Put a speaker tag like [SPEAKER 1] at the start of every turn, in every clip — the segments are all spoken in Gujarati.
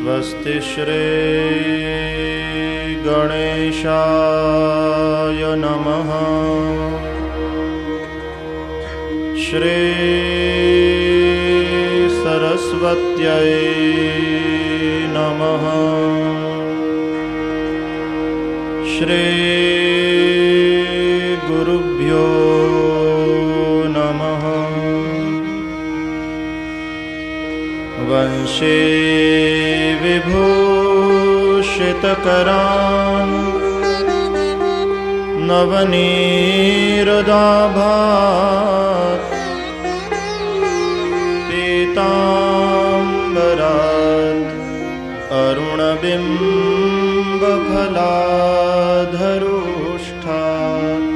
[SPEAKER 1] स्वस्ति श्री गणेशाय नमः। श्री सरस्वत्यै नमः। श्री गुरुभ्यो नमः। वंशे विभूषितकरान् नवनीरदाभात् पीताम्बरात् अरुणबिम्बफलाधरोष्ठात्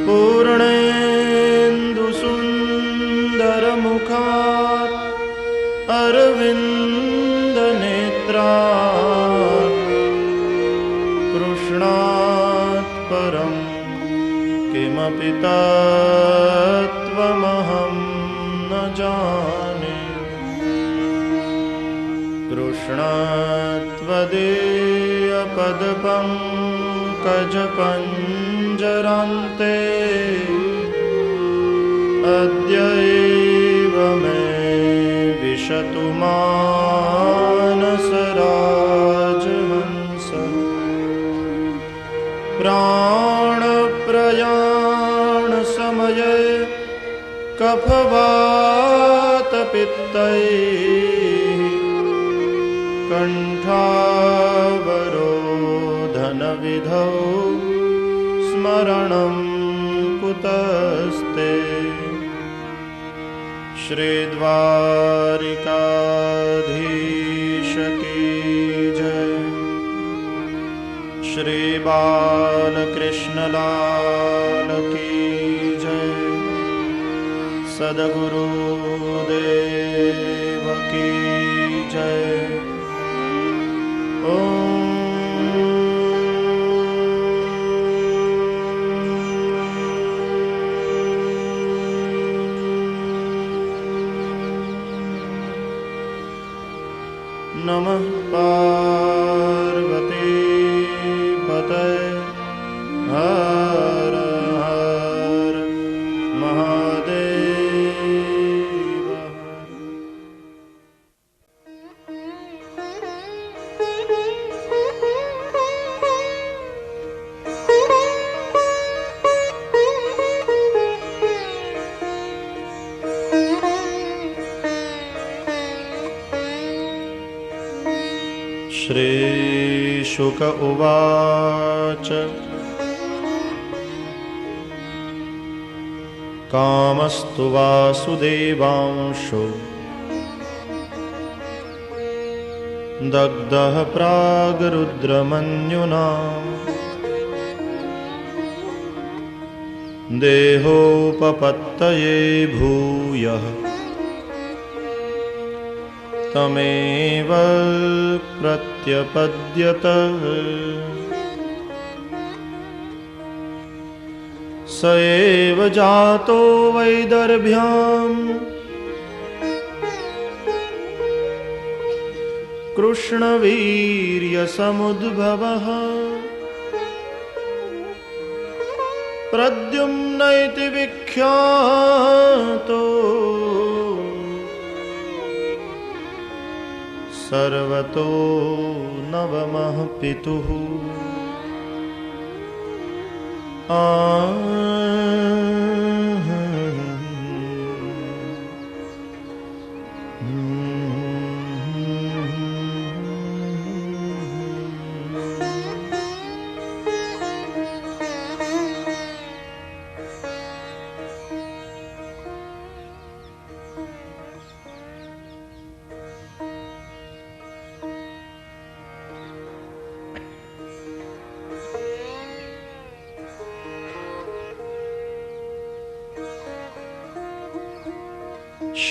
[SPEAKER 1] पूर्णेन्दुसुन्दरमुखात् अरविन्दनेत्रात् कृष्णात् परं किमपि तत्त्वमहं न जाने। कृष्णात्वदीयपदपङ्कजपञ्जरान्ते अद्यैव मे विशतु मानसराजहंस। प्राणप्रयाणसमये कफवातपित्तैः कण्ठावरोधनविधौ स्मरणं कुतस्ते। श्रीद्वारिकाधीश की जय। श्री बालकृष्णलाल की जय। सद्गुरुदेव की जय। ओम नमः पार्वती पतये हर हर महादेव। श्री शुक उवाच कामस्तु वासुदेवांशो दग्धः प्रागरुद्रमन्युना देहोपपत्तये भूयः तमेव प्रत्यपद्यत। स एव जातो वैदर्भ्याम् कृष्णवीर्यसमुद्भवः। प्रद्युम्न इति विख्यातो सर्वतो नवमः पितुः।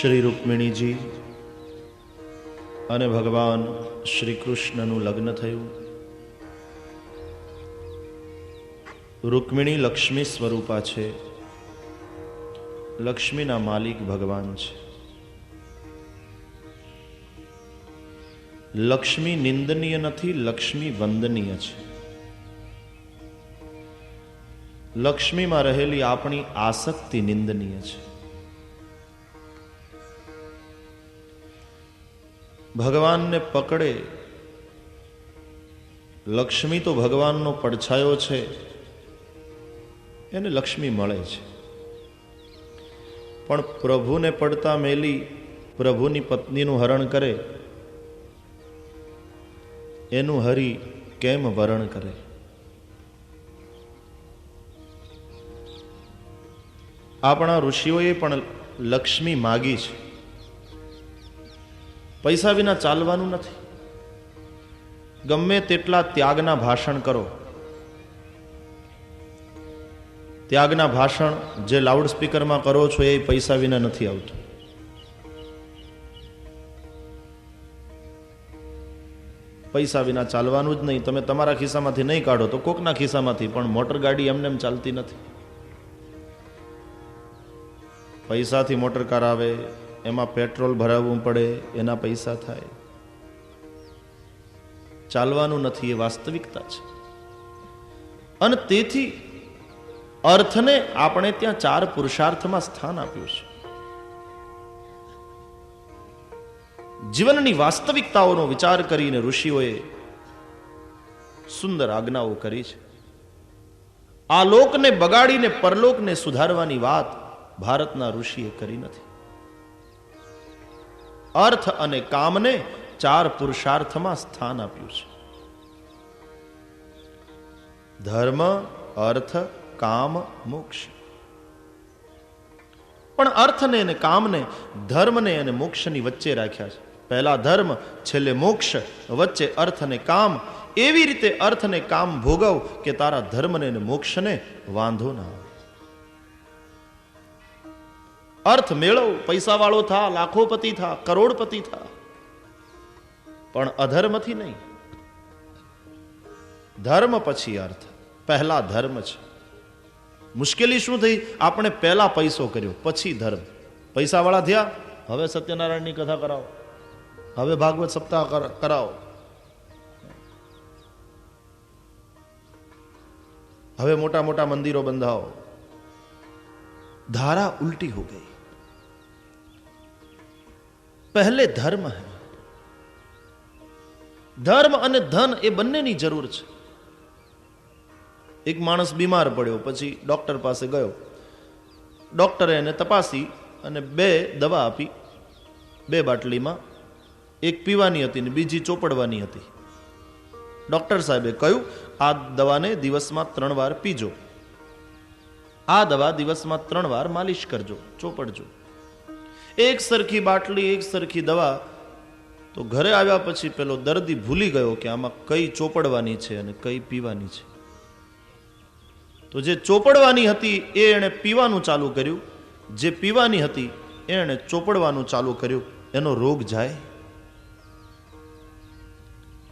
[SPEAKER 1] શ્રી રૂકમિણીજી અને ભગવાન શ્રી કૃષ્ણનું લગ્ન થયું. રૂકમિણી લક્ષ્મી સ્વરૂપા છે. લક્ષ્મીના માલિક ભગવાન છે. લક્ષ્મી નિંદનીય નથી, લક્ષ્મી વંદનીય છે. લક્ષ્મીમાં રહેલી આપણી આસક્તિ નિંદનીય છે. ભગવાનને પકડે, લક્ષ્મી તો ભગવાનનો પડછાયો છે, એને લક્ષ્મી મળે છે. પણ પ્રભુને પડતા મેલી પ્રભુની પત્નીનું હરણ કરે, એનું હરિ કેમ વરણ કરે? આપણા ઋષિઓએ પણ લક્ષ્મી માગી છે. પૈસા વિના ચાલવાનું નથી. ગમે તેટલા ત્યાગના ભાષણ કરો, ત્યાગના ભાષણ જે લાઉડ સ્પીકરમાં કરો છો એ પૈસા વિના નથી આવતું. પૈસા વિના ચાલવાનું જ નહીં. તમે તમારા ખિસ્સામાંથી નહીં કાઢો તો કોકના ખિસ્સામાંથી, પણ મોટર ગાડી એમને એમ ચાલતી નથી. પૈસાથી મોટર કાર આવે, એમાં પેટ્રોલ ભરાવવું પડે, એના પૈસા થાય. ચાલવાનું નથી, એ વાસ્તવિકતા છે. અને તેથી અર્થને આપણે ત્યાં 4 પુરુષાર્થમાં સ્થાન આપ્યું છે. જીવનની વાસ્તવિકતાઓનો વિચાર કરીને ઋષિઓએ સુંદર આજ્ઞાઓ કરી છે. આ લોકને બગાડીને પરલોકને સુધારવાની વાત ભારતના ઋષિએ કરી નથી. અર્થ અને કામને 4 પુરુષાર્થમાં સ્થાન આપ્યું છે. ધર્મ, અર્થ, કામ, મોક્ષ. પણ અર્થને અને કામને, ધર્મને અને મોક્ષની વચ્ચે રાખ્યા છે. પહેલા ધર્મ, છેલ્લે મોક્ષ, વચ્ચે અર્થ અને કામ. એવી રીતે અર્થ અને કામ ભોગવ કે તારા ધર્મને અને મોક્ષને વાંધો ના આવે. અર્થ મેળવ, પૈસા વાળો થા, લાખોપતિ થા, કરોડપતિ થા, પણ અધર્મથી નહીં. ધર્મ પછી અર્થ, પહેલા ધર્મ છે. મુશ્કેલી શું થઈ? આપણે પહેલા પૈસો કર્યો, પછી ધર્મ. પૈસા વાળા થયા, હવે સત્યનારાયણની કથા કરાવો, હવે ભાગવત સપ્તાહ કરાવો, હવે મોટા મોટા મંદિરો બંધાવો. धारा उल्टी हो गई. पहले धर्म है. धर्म અને ધન એ બંનેની જરૂર છે. એક માણસ બીમાર પડ્યો, પછી ડોક્ટર પાસે ગયો. ડોક્ટરે એને તપાસી અને 2 દવા આપી, 2 બાટલીમાં. એક પીવાની હતી ને બીજી ચોપડવાની હતી. ડોક્ટર સાહેબે કહ્યું, આ દવાને દિવસમાં 3 વાર પીજો, આ દવા દિવસમાં 3 વાર માલિશ કરજો, ચોપડજો. એક સરખી બાટલી, એક સરખી દવા. તો ઘરે આવ્યા પછી પેલો દર્દી ભૂલી ગયો કે આમાં કઈ ચોપડવાની છે અને કઈ પીવાની છે. તો જે ચોપડવાની હતી એ એણે પીવાનું ચાલુ કર્યું, જે પીવાની હતી એણે ચોપડવાનું ચાલુ કર્યું. એનો રોગ જાય.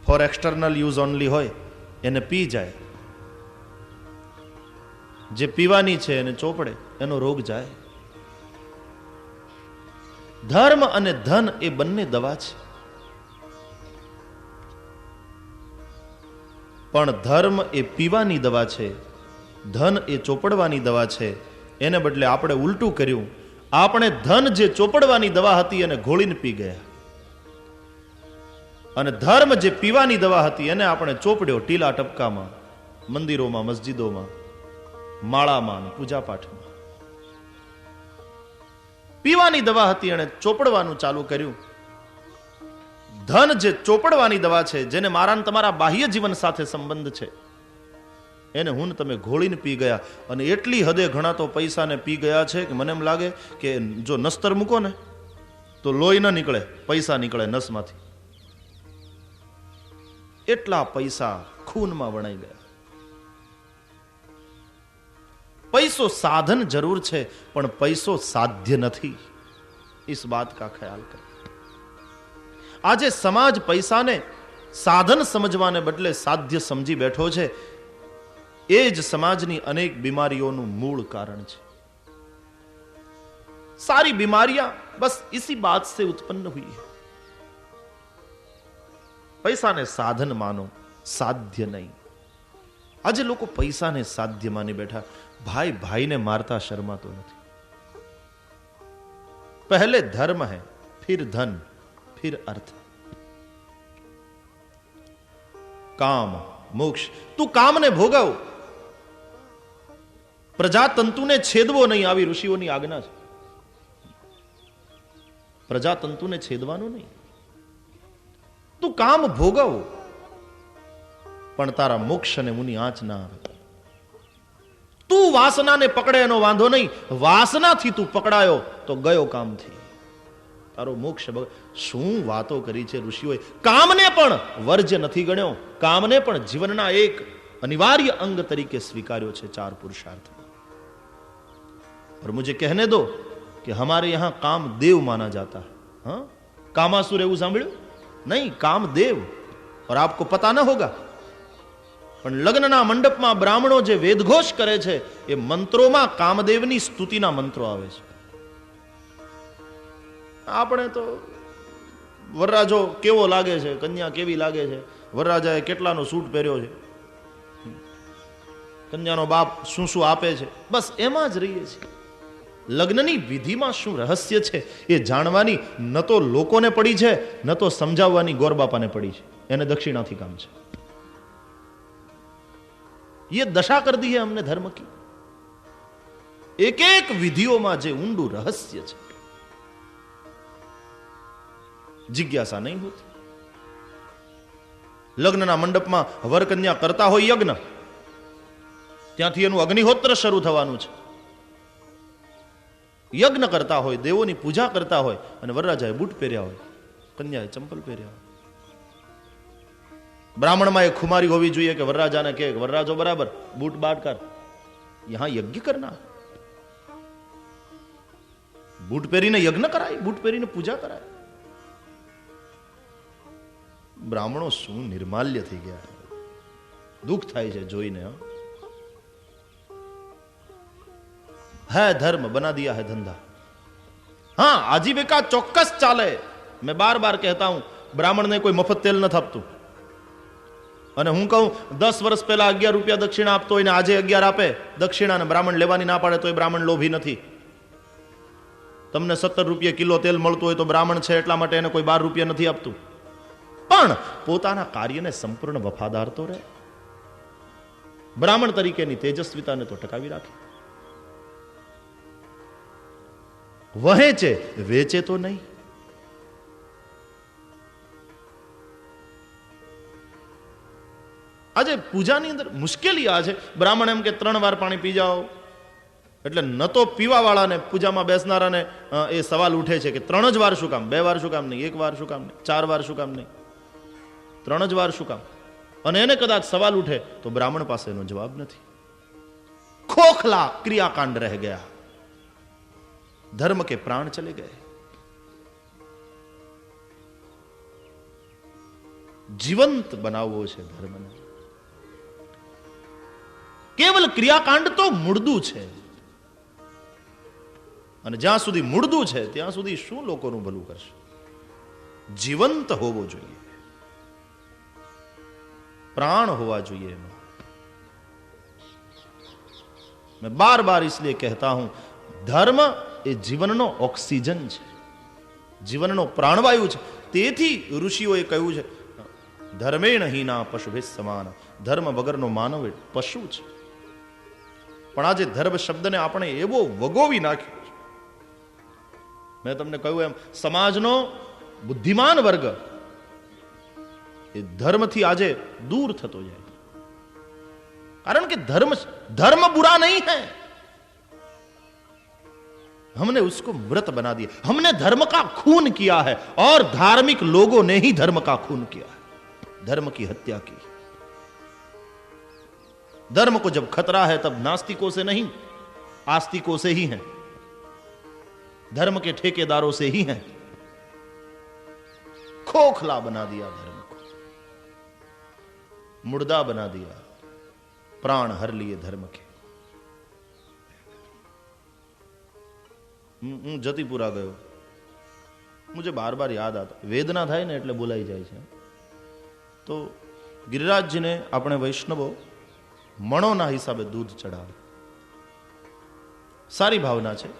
[SPEAKER 1] ફોર એક્સટર્નલ યુઝ ઓનલી હોય એને પી જાય, જે પીવાની છે એને ચોપડે, એનો રોગ જાય. ધર્મ અને ધન એ બંને દવા છે. પણ ધર્મ એ પીવાની દવા છે, ધન એ ચોપડવાની દવા છે. એને બદલે આપણે ઉલટું કર્યું. આપણે ધન જે ચોપડવાની દવા હતી એને ઘોળીને પી ગયા, અને ધર્મ જે પીવાની દવા હતી એને આપણે ચોપડ્યો ટીલા ટપકામાં, મંદિરોમાં, મસ્જિદોમાં, માળામાં, પૂજાપાઠમાં. પીવાની દવા હતી એને ચોપડવાનું ચાલુ કર્યું. ધન જે ચોપડવાની દવા છે, જેને મારા તમારા બાહ્ય જીવન સાથે સંબંધ છે, એને હું તમે ઘોળીને પી ગયા. અને એટલી હદે ઘણા તો પૈસાને પી ગયા છે કે મને એમ લાગે કે જો નસ્તર મૂકો ને તો લોહી ન નીકળે, પૈસા નીકળે નસમાંથી. એટલા પૈસા ખૂનમાં વણાઈ ગયા. पैसो साधन जरूर છે, પણ पैसो साध्य નથી. इस बात का ख्याल करें. આજે સમાજ પૈસાને સાધન સમજવાને બદલે સાધ્ય સમજી બેઠો છે. એ જ સમાજની અનેક બીમારીઓનું મૂળ કારણ છે. सारी बीमारियां बस इसी बात से उत्पन्न हुई है. પૈસાને સાધન માનો, સાધ્ય નહીં. આજે લોકો પૈસાને સાધ્ય માની બેઠા. ભાઈ ભાઈને મારતા શરમાતો નથી. પહેલે ધર્મ હૈ, ફિર ધન, ફિર અર્થ. કામ, મોક્ષ. તું કામને ભોગવ, પ્રજાતંતુને છેદવો નહીં, આવી ઋષિઓની આજ્ઞા છે. પ્રજાતંતુને છેદવાનું નહીં. તું કામ ભોગવ, પણ તારા મોક્ષ અને મુની આંચ ના આવે. તું વાસનાને પકડે એનો વાંધો નહીં, વાસનાથી તું પકડાયો તો ગયો કામથી. તારો મોક્ષ. શું વાતો કરી છે ઋષિઓએ. કામને પણ વર્જ્ય નથી ગણ્યો, કામને પણ જીવનના એક અનિવાર્ય અંગ તરીકે સ્વીકાર્યો છે. 4 પુરુષાર્થ. पर मुझे कहने दो कि हमारे यहां कामदेव माना जाता है. हाँ, कामासुर એવું સાંભળ્યું નહીં? कामदेव. और आपको पता न होगा. પણ લગ્નના મંડપમાં બ્રાહ્મણો જે વેદઘોષ કરે છે એ મંત્રોમાં કામદેવની સ્તુતિના મંત્રો આવે છે. આપણે તો વરરાજો કેવો લાગે છે, કન્યા કેવી લાગે છે, વરરાજાએ કેટલાનો સૂટ પહેર્યો છે, કન્યાનો બાપ શું શું આપે છે, બસ એમાં જ રહીએ છીએ. લગ્નની વિધિમાં શું રહસ્ય છે એ જાણવાની ન તો લોકોને પડી છે, ન તો સમજાવવાની ગોરબાપાને પડી છે. એને દક્ષિણાથી કામ છે. ये दशा कर दी है हमने धर्म की. एक एक विधियों જે ઊંડું રહસ્ય છે, જિજ્ઞાસા નહીં હોતી. લગ્નના મંડપમાં વર કન્યા કરતા હોય યજ્ઞ, ત્યાંથી એનું અગ્નિહોત્ર શરૂ થવાનું છે. યજ્ઞ કરતા હોય, દેવોની પૂજા કરતા હોય, અને વરરાજાએ બૂટ પહેર્યા હોય, કન્યાએ ચંપલ પહેર્યા હોય. બ્રાહ્મણમાં એક ખુમારી હોવી જોઈએ કે વરરાજાને કે વરરાજો બરાબર બૂટ બાટ કર, યહાં યજ્ઞ કરના. બૂટ પહેરીને યજ્ઞ કરાય, બૂટ પહેરીને પૂજા કરાય. બ્રાહ્મણો શું નિર્માલ્ય થઈ ગયા. દુઃખ થાય છે જોઈને. है धर्म बना दिया है धंधा. हाँ, आजीविका ચોક્કસ ચાલે. मैं बार बार कहता हूं, બ્રાહ્મણને કોઈ મફત તેલ નથી આપતું. અને હું કહું 10 વર્ષ પહેલા 11 રૂપિયા દક્ષિણા આપતો હોય ને આજે 11 આપે દક્ષિણા, ને બ્રાહ્મણ લેવાની ના પાડે તો એ બ્રાહ્મણ લોભી નથી. તમને 17 રૂપિયા કિલો તેલ મળતું હોય તો બ્રાહ્મણ છે એટલા માટે એને કોઈ 12 રૂપિયા નથી આપતું. પણ પોતાના કાર્યને સંપૂર્ણ વફાદાર તો રહે. બ્રાહ્મણ તરીકેની તેજસ્વીતાને તો ટકાવી રાખે. વહેંચે, વેચે તો નહીં. આજે પૂજાની અંદર મુશ્કેલી આ છે. બ્રાહ્મણ એમ કે 3 વાર પાણી પી જાઓ, એટલે ન તો પીવા વાળાને પૂજામાં બેસનારાને એ સવાલ ઉઠે છે કે 3 જ વાર શું કામ, 2 વાર શું કામ નહીં, 1 વાર શું કામ નહીં, 4 વાર શું કામ નહીં, 3 જ વાર શું કામ. અને એને કદાચ સવાલ ઉઠે તો બ્રાહ્મણ પાસે એનો જવાબ નથી. ખોખલા ક્રિયાકાંડ રહે ગયા. धर्म के प्राण चले गए. जीवंत बनावो છે ધર્મને. કેવલ ક્રિયાકાંડ તો મૂળદું છે, અને જ્યાં સુધી મૂળદું છે ત્યાં સુધી શું લોકોનું ભલું કરશે. જીવંત હોવો જોઈએ, प्राण હોવા જોઈએ એમાં. मैं बार बार इसलिए कहता हूं, धर्म એ જીવનનો ઓક્સિજન છે, જીવનનો પ્રાણવાયુ છે. તેથી ઋષિઓએ કહ્યું છે ધર્મેણ હીના પશુભે સમાન. ધર્મ વગરનો માનવ એ પશુ છે. પણ આજે ધર્મ શબ્દને આપણે એવો વગોવી નાખ્યો છે. મેં તમને કહ્યું એમ સમાજનો બુદ્ધિમાન વર્ગ એ ધર્મથી આજે દૂર થતો જાય. કારણ કે धर्म बुरा नहीं है, हमने उसको मृत बना दिया. हमने धर्म का खून किया है और धार्मिक लोगों ने ही धर्म का खून किया है, धर्म की हत्या की. धर्म को जब खतरा है तब नास्तिकों से नहीं, आस्तिकों से ही है, धर्म के ठेकेदारों से ही है. खोखला बना दिया धर्म को, मुर्दा बना दिया, प्राण हर लिए धर्म के. હું જતીપુરા ગયો, મુझे બાર બાર યાદ આતા. વેદના થાય ને એટલે બોલાઈ જાય છે. તો ગિરિરાજજીને આપણે વૈષ્ણવો મણોના હિસાબે દૂધ ચડાવે. સારી ભાવના છે.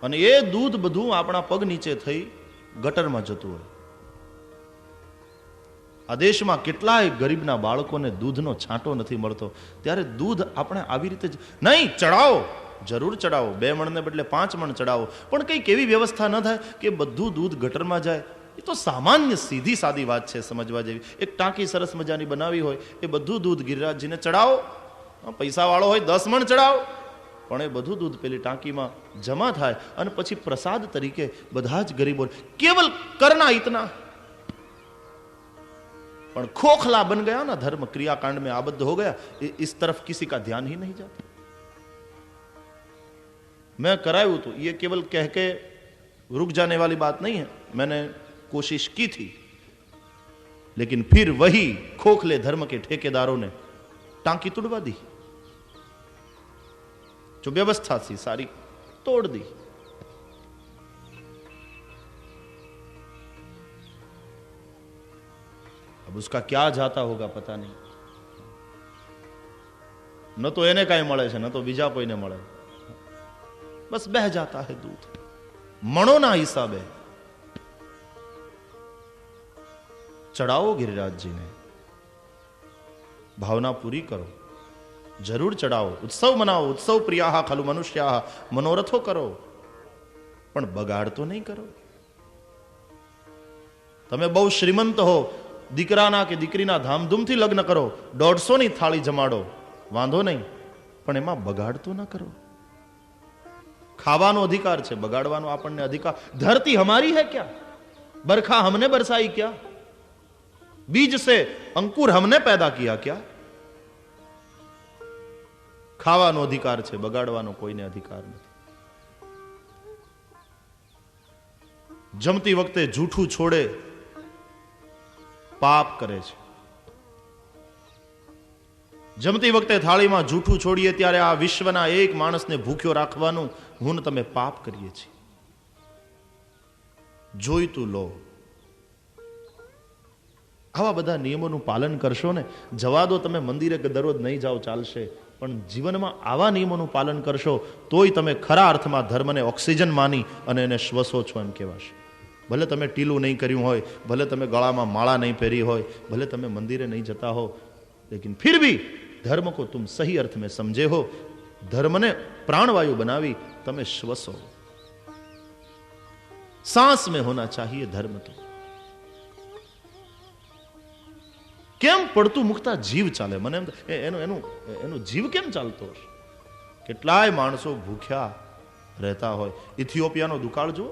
[SPEAKER 1] અને એ દૂધ બધું આપણા પગ નીચે થઈ ગટરમાં જતું હોય. આ દેશમાં કેટલાય ગરીબના બાળકોને દૂધનો છાંટો નથી મળતો, ત્યારે દૂધ આપણે આવી રીતે નહીં ચડાવો, જરૂર ચડાવો, 2 મણને બદલે 5 મણ ચડાવો, પણ કંઈક એવી વ્યવસ્થા ન થાય કે બધું દૂધ ગટરમાં જાય. એ તો સામાન્ય સીધી સાદી વાત છે, સમજવા જેવી. એક ટાંકી સરસ મજાની બનાવી હોય, એ બધું દૂધ ગિરિરાજજીને ચડાવો. પૈસા વાળો હોય 10 મણ ચડાવો, પણ એ બધું દૂધ પેલી ટાંકીમાં જમા થાય અને પછી પ્રસાદ તરીકે બધા જ ગરીબો. કેવલ કરના ઇતના, પણ खोखला बन गया ना, धर्म क्रियाकांड में आबद्ध हो गया, इस तरफ किसी का ध्यान ही नहीं जाता. मैं करायूं तो ये केवल कह के रुक जाने वाली बात नहीं है, मैंने कोशिश की थी, लेकिन फिर वही खोखले धर्म के ठेकेदारों ने टांकी तुड़वा दी, जो व्यवस्था थी सारी तोड़ दी. अब उसका क्या जाता होगा पता नहीं. न तो એને કાંઈ મળે છે, ન તો બીજા કોઈને મળે, બસ બહ જાતા હૈ દૂધ મણોના હિસાબે. ચડાવો ગિરિરાજજીને, ભાવના પૂરી કરો, જરૂર ચડાવો, ઉત્સવ મનાવો. ઉત્સવ પ્રિયા ખલુ મનુષ્યા, મનોરથો કરો, પણ બગાડ તો નહીં કરો. તમે બહુ શ્રીમંત હો, દીકરાના કે દીકરીના ધામધૂમથી લગ્ન કરો, 150ની થાળી જમાડો, વાંધો નહીં, પણ એમાં બગાડ તો ન કરો. ખાવાનો અધિકાર છે, બગાડવાનો આપણને અધિકાર. ધરતી હમારી है क्या? बरखा हमने बरसाई क्या? बीज से अंकुर हमने पैदा किया क्या? ખાવાનો અધિકાર છે, બગાડવાનો કોઈને અધિકાર નથી. જમતી વખતે જૂઠું છોડે પાપ કરે છે. જમતી વખતે થાળીમાં જૂઠું છોડીએ ત્યારે આ વિશ્વના એક માણસને ભૂખ્યો રાખવાનું હું તમે પાપ કરીએ છીએ. જોઈતું લો. આવા બધા નિયમોનું પાલન કરશો ને, જવા દો તમે મંદિરે દરરોજ નહીં જાઓ ચાલશે, પણ જીવનમાં આવા નિયમોનું પાલન કરશો તોય તમે ખરા અર્થમાં ધર્મને ઓક્સિજન માની અને એને શ્વસો છો એમ કહેવાશે. ભલે તમે ટીલું નહીં કર્યું હોય, ભલે તમે ગળામાં માળા નહીં પહેરી હોય, ભલે તમે મંદિરે નહીં જતા હો, लेकिन फिर भी धर्म को तुम सही अर्थ में समझे हो. धर्मने प्राणवायु बनावी તમે શ્વસો. सांस में होना चाहिए धर्म. तो કેમ પડતું મુકતા જીવ ચાલે? મને એનું જીવ કેમ ચાલતો હશે? કેટલાય માણસો ભૂખ્યા રહેતા હોય. ઇથિયોપિયાનો દુકાળ જુઓ,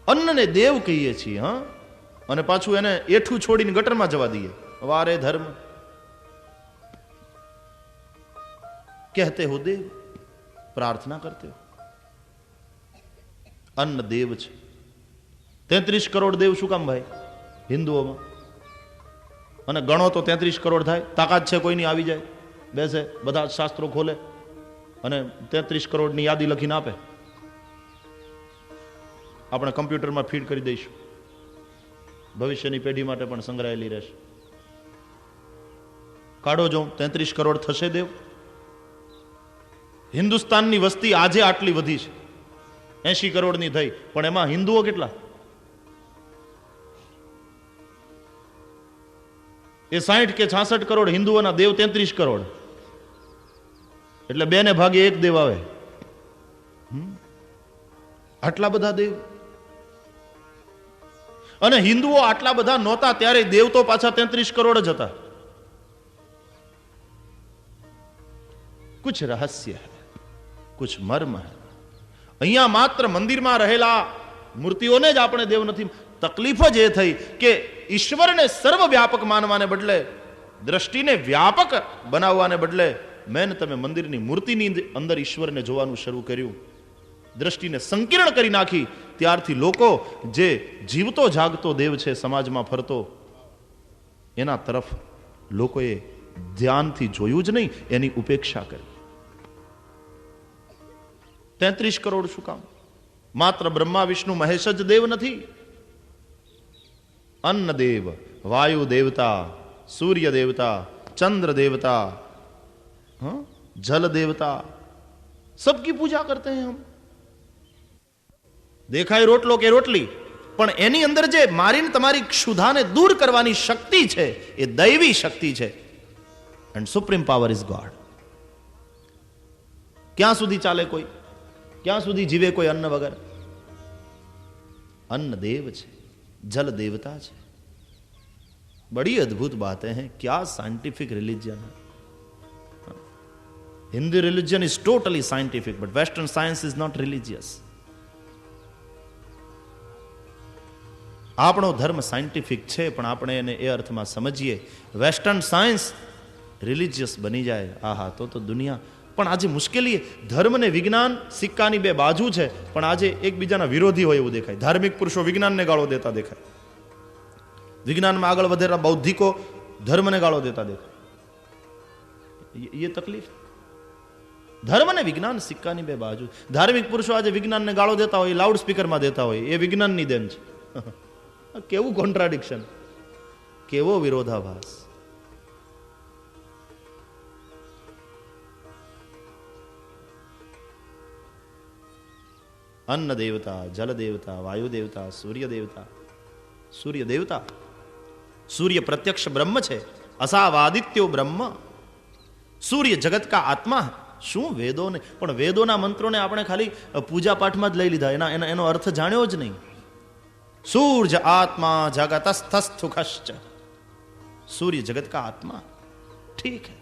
[SPEAKER 1] અન્નને દેવ કહીએ છીએ, હા, અને પાછું એને એઠું છોડીને ગટરમાં જવા દઈએ. વારે ધર્મ કહેતે હો દેવ, પ્રાર્થના કરતે હો. અન્ન દેવ છે. 33 કરોડ દેવ શું કામ ભાઈ હિન્દુઓમાં? અને ગણો તો 33 કરોડ થાય. તાકાત છે કોઈની? આવી જાય, બેસે, બધા શાસ્ત્રો ખોલે અને 33 કરોડની યાદી લખીને આપે. આપણે કમ્પ્યુટરમાં ફીડ કરી દઈશું, ભવિષ્યની પેઢી માટે પણ સંગ્રહાયેલી રહેશે. કાઢો જો 33 કરોડ થશે દેવ? હિન્દુસ્તાનની વસ્તી આજે આટલી વધી છે, 80 કરોડની થઈ, પણ એમાં હિન્દુઓ કેટલા? એ 60 કે 66 કરોડ હિન્દુઓના દેવ 33 કરોડ, એટલે 2 ને ભાગે 1 દેવ આવે. આટલા બધા દેવ. અને હિન્દુઓ આટલા બધા નહોતા ત્યારે દેવ તો પાછા 33 કરોડ જ હતા. કુછ રહસ્ય હૈ, કુછ મર્મ હૈ. અહીંયા માત્ર મંદિરમાં રહેલા મૂર્તિઓને જ આપણે દેવ નથી. તકલીફ જ એ થઈ કે ઈશ્વરને સર્વવ્યાપક માનવાને બદલે, દ્રષ્ટિને વ્યાપક બનાવવાને બદલે મેં તમે મંદિરની મૂર્તિની અંદર ઈશ્વરને જોવાનું શરૂ કર્યું, દ્રષ્ટિને સંકીર્ણ કરી નાખી. ત્યારથી લોકો જે જીવતો જાગતો દેવ છે સમાજમાં ફરતો, એના તરફ લોકોએ ધ્યાનથી જોયું જ નહીં, એની ઉપેક્ષા કરી. 33 કરોડ શું કામ? માત્ર બ્રહ્મા વિષ્ણુ મહેશ જ દેવ નથી. અન્ન દેવ, વાયુ દેવતા, સૂર્ય દેવતા, चंद्र देवता, हाँ, जल देवता, सबकी पूजा करते हैं हम. દેખાય રોટલો કે રોટલી, પણ એની અંદર જે મારીને તમારી ક્ષુધાને દૂર કરવાની શક્તિ છે એ દૈવી શક્તિ છે. And supreme power is God. ક્યાં સુધી ચાલે કોઈ? ક્યાં સુધી જીવે કોઈ અન્ન વગર? अन्न देव છે, जल देवता છે. बड़ी अद्भुत बातें हैं. क्या साइंटिफिक रिलीजन है. Hindu religion is totally scientific, but western science is not religious. આપણો ધર્મ સાયન્ટિફિક છે, પણ આપણે એને એ અર્થમાં સમજીએ. વેસ્ટર્ન સાયન્સ રિલિજિયસ બની જાય, આહા, તો દુનિયા. પણ આજે મુશ્કેલી, ધર્મ ને વિજ્ઞાન સિક્કાની બે બાજુ છે, પણ આજે એકબીજાના વિરોધી હોય એવું દેખાય. ધાર્મિક પુરુષો વિજ્ઞાનને ગાળો દેતા દેખાય, વિજ્ઞાનમાં આગળ વધેલા બૌદ્ધિકો ધર્મને ગાળો દેતા દેખાય. એ તકલીફ. ધર્મ અને વિજ્ઞાન સિક્કાની બે બાજુ. ધાર્મિક પુરુષો આજે વિજ્ઞાનને ગાળો દેતા હોય, લાઉડ સ્પીકરમાં દેતા હોય, એ વિજ્ઞાનની દેન છે. કેવું કોન્ટ્રાડિક્શન, કેવો વિરોધાભાસ. અન્ન દેવતા, જલ દેવતા, વાયુ દેવતા, સૂર્ય દેવતા. સૂર્ય દેવતા, સૂર્ય પ્રત્યક્ષ બ્રહ્મ છે. અસાવાદિત્યો બ્રહ્મ. સૂર્ય જગત કા આત્મા. શું વેદોને, પણ વેદોના મંત્રોને આપણે ખાલી પૂજા પાઠમાં જ લઈ લીધા, એનો અર્થ જાણ્યો જ નહીં. સૂર્ય આત્મા જગતસ્થસ્થુખશ્ચ. સૂર્ય જગત કા આત્મા. ઠીક है.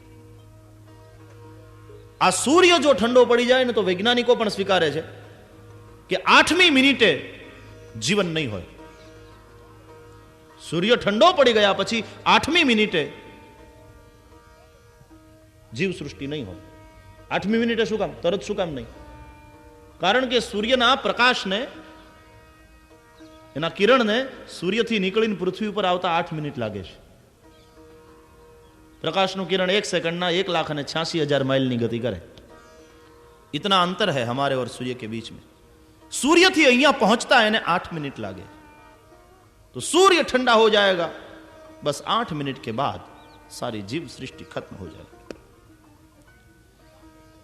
[SPEAKER 1] આ સૂર્ય જો ઠંડો પડી જાય ને તો વૈજ્ઞાનિકો પણ સ્વીકારે છે કે 8મી મિનિટે જીવન નહીં હોય. સૂર્ય ઠંડો પડી ગયા પછી 8મી મિનિટે જીવ સૃષ્ટિ નહીં હોય. 8મી મિનિટે શું કામ? તરત શું કામ નહીં? કારણ કે સૂર્યના પ્રકાશને, એના કિરણને સૂર્યથી નીકળીને પૃથ્વી ઉપર આવતા 8 મિનિટ લાગે છે. પ્રકાશનું કિરણ 1 સેકન્ડના 1,86,000 માઇલની ગતિ કરે. इतना अंतर है हमारे और सूर्य के बीच में. सूर्य थी અહીંયા પહોંચતા એને 8 मिनट लागे. तो सूर्य ठंडा हो जाएगा, बस 8 मिनट के बाद सारी जीव सृष्टि खत्म हो जाएगी.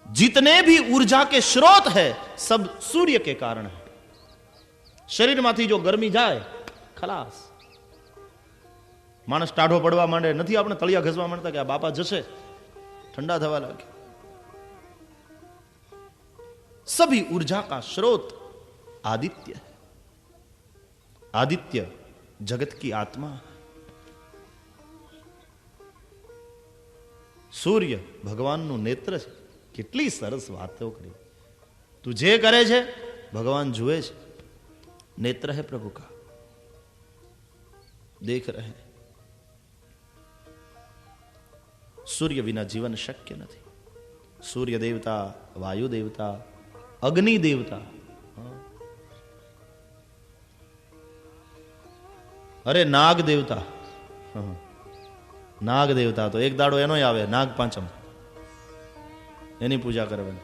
[SPEAKER 1] जितने भी ऊर्जा के स्रोत है सब सूर्य के कारण है. शरीर माथी जो गर्मी जाए खलास. मानस टाढ़ो पड़वा માંડે, નથી આપણે તળિયા ઘસવા માંડતા કે આ બાપા જશે, ठंडा થવા લાગે. सभी ऊर्जा का स्रोत आदित्य है. आदित्य जगत की आत्मा. सूर्य ભગવાનનું નેત્ર છે. કેટલી સરસ વાતો કરી. તું જે કરે છે ભગવાન જુએ છે. नेत्र है प्रभु का, देख रहे हैं. सूर्य बिना जीवन शक्य नहीं. सूर्य देवता, वायु देवता, अग्नि देवता. अरे नाग देवता. नाग देवता तो एक दाड़ो एनो आवे, नाग પાંચમ, એની પૂજા કરવાની.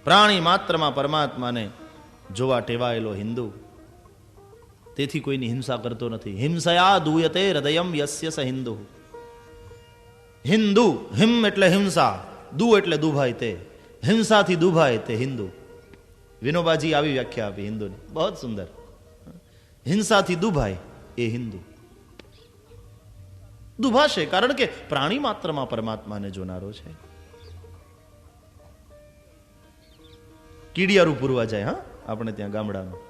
[SPEAKER 1] પ્રાણી માત્રમાં પરમાત્માને જોવા ટેવાયેલો હિન્દુ, તેથી કોઈની હિંસા કરતો નથી. હિંસયા દૂયતે હૃદયમ યસ્ય સ હિન્દુ. હિન્દુ, હિમ એટલે હિંસા, દુ એટલે દુભાય તે. હિંસાથી દુભાય તે હિન્દુ. વિનોબાજી આવી વ્યાખ્યા આપી હિન્દુની, બહુ સુંદર. હિંસાથી દુભાય એ હિન્દુ. દુભાશે કારણ કે પ્રાણી માત્રમાં પરમાત્માને જોનારો છે. કીડિયારું પૂરવા જાય, હા, આપણે ત્યાં ગામડામાં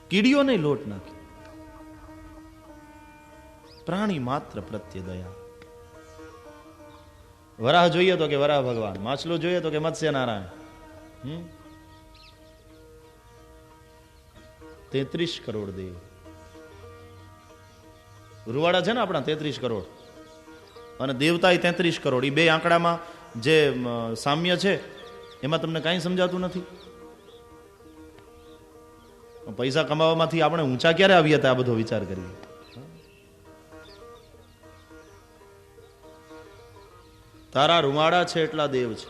[SPEAKER 1] કીડીઓ નહીં લોટ નાખી. પ્રાણી માત્ર પ્રત્યે દયા. વરાહ જોઈએ તો કે વરાહ ભગવાન, માછલો જોઈએ તો કે મત્સ્ય નારાયણ. 33 કરોડ દેવ. રૂવાડા છે ને આપણા 33 કરોડ અને દેવતા 33 કરોડ. એ બે આંકડામાં જે સામ્ય છે એમાં તમને કાંઈ સમજાતું નથી. પૈસા કમાવામાંથી આપણે ઊંચા ક્યારે આવ્યા હતા? આ બધો વિચાર કરીએ. 33 તારા રૂમાડા છે એટલા દેવ છે.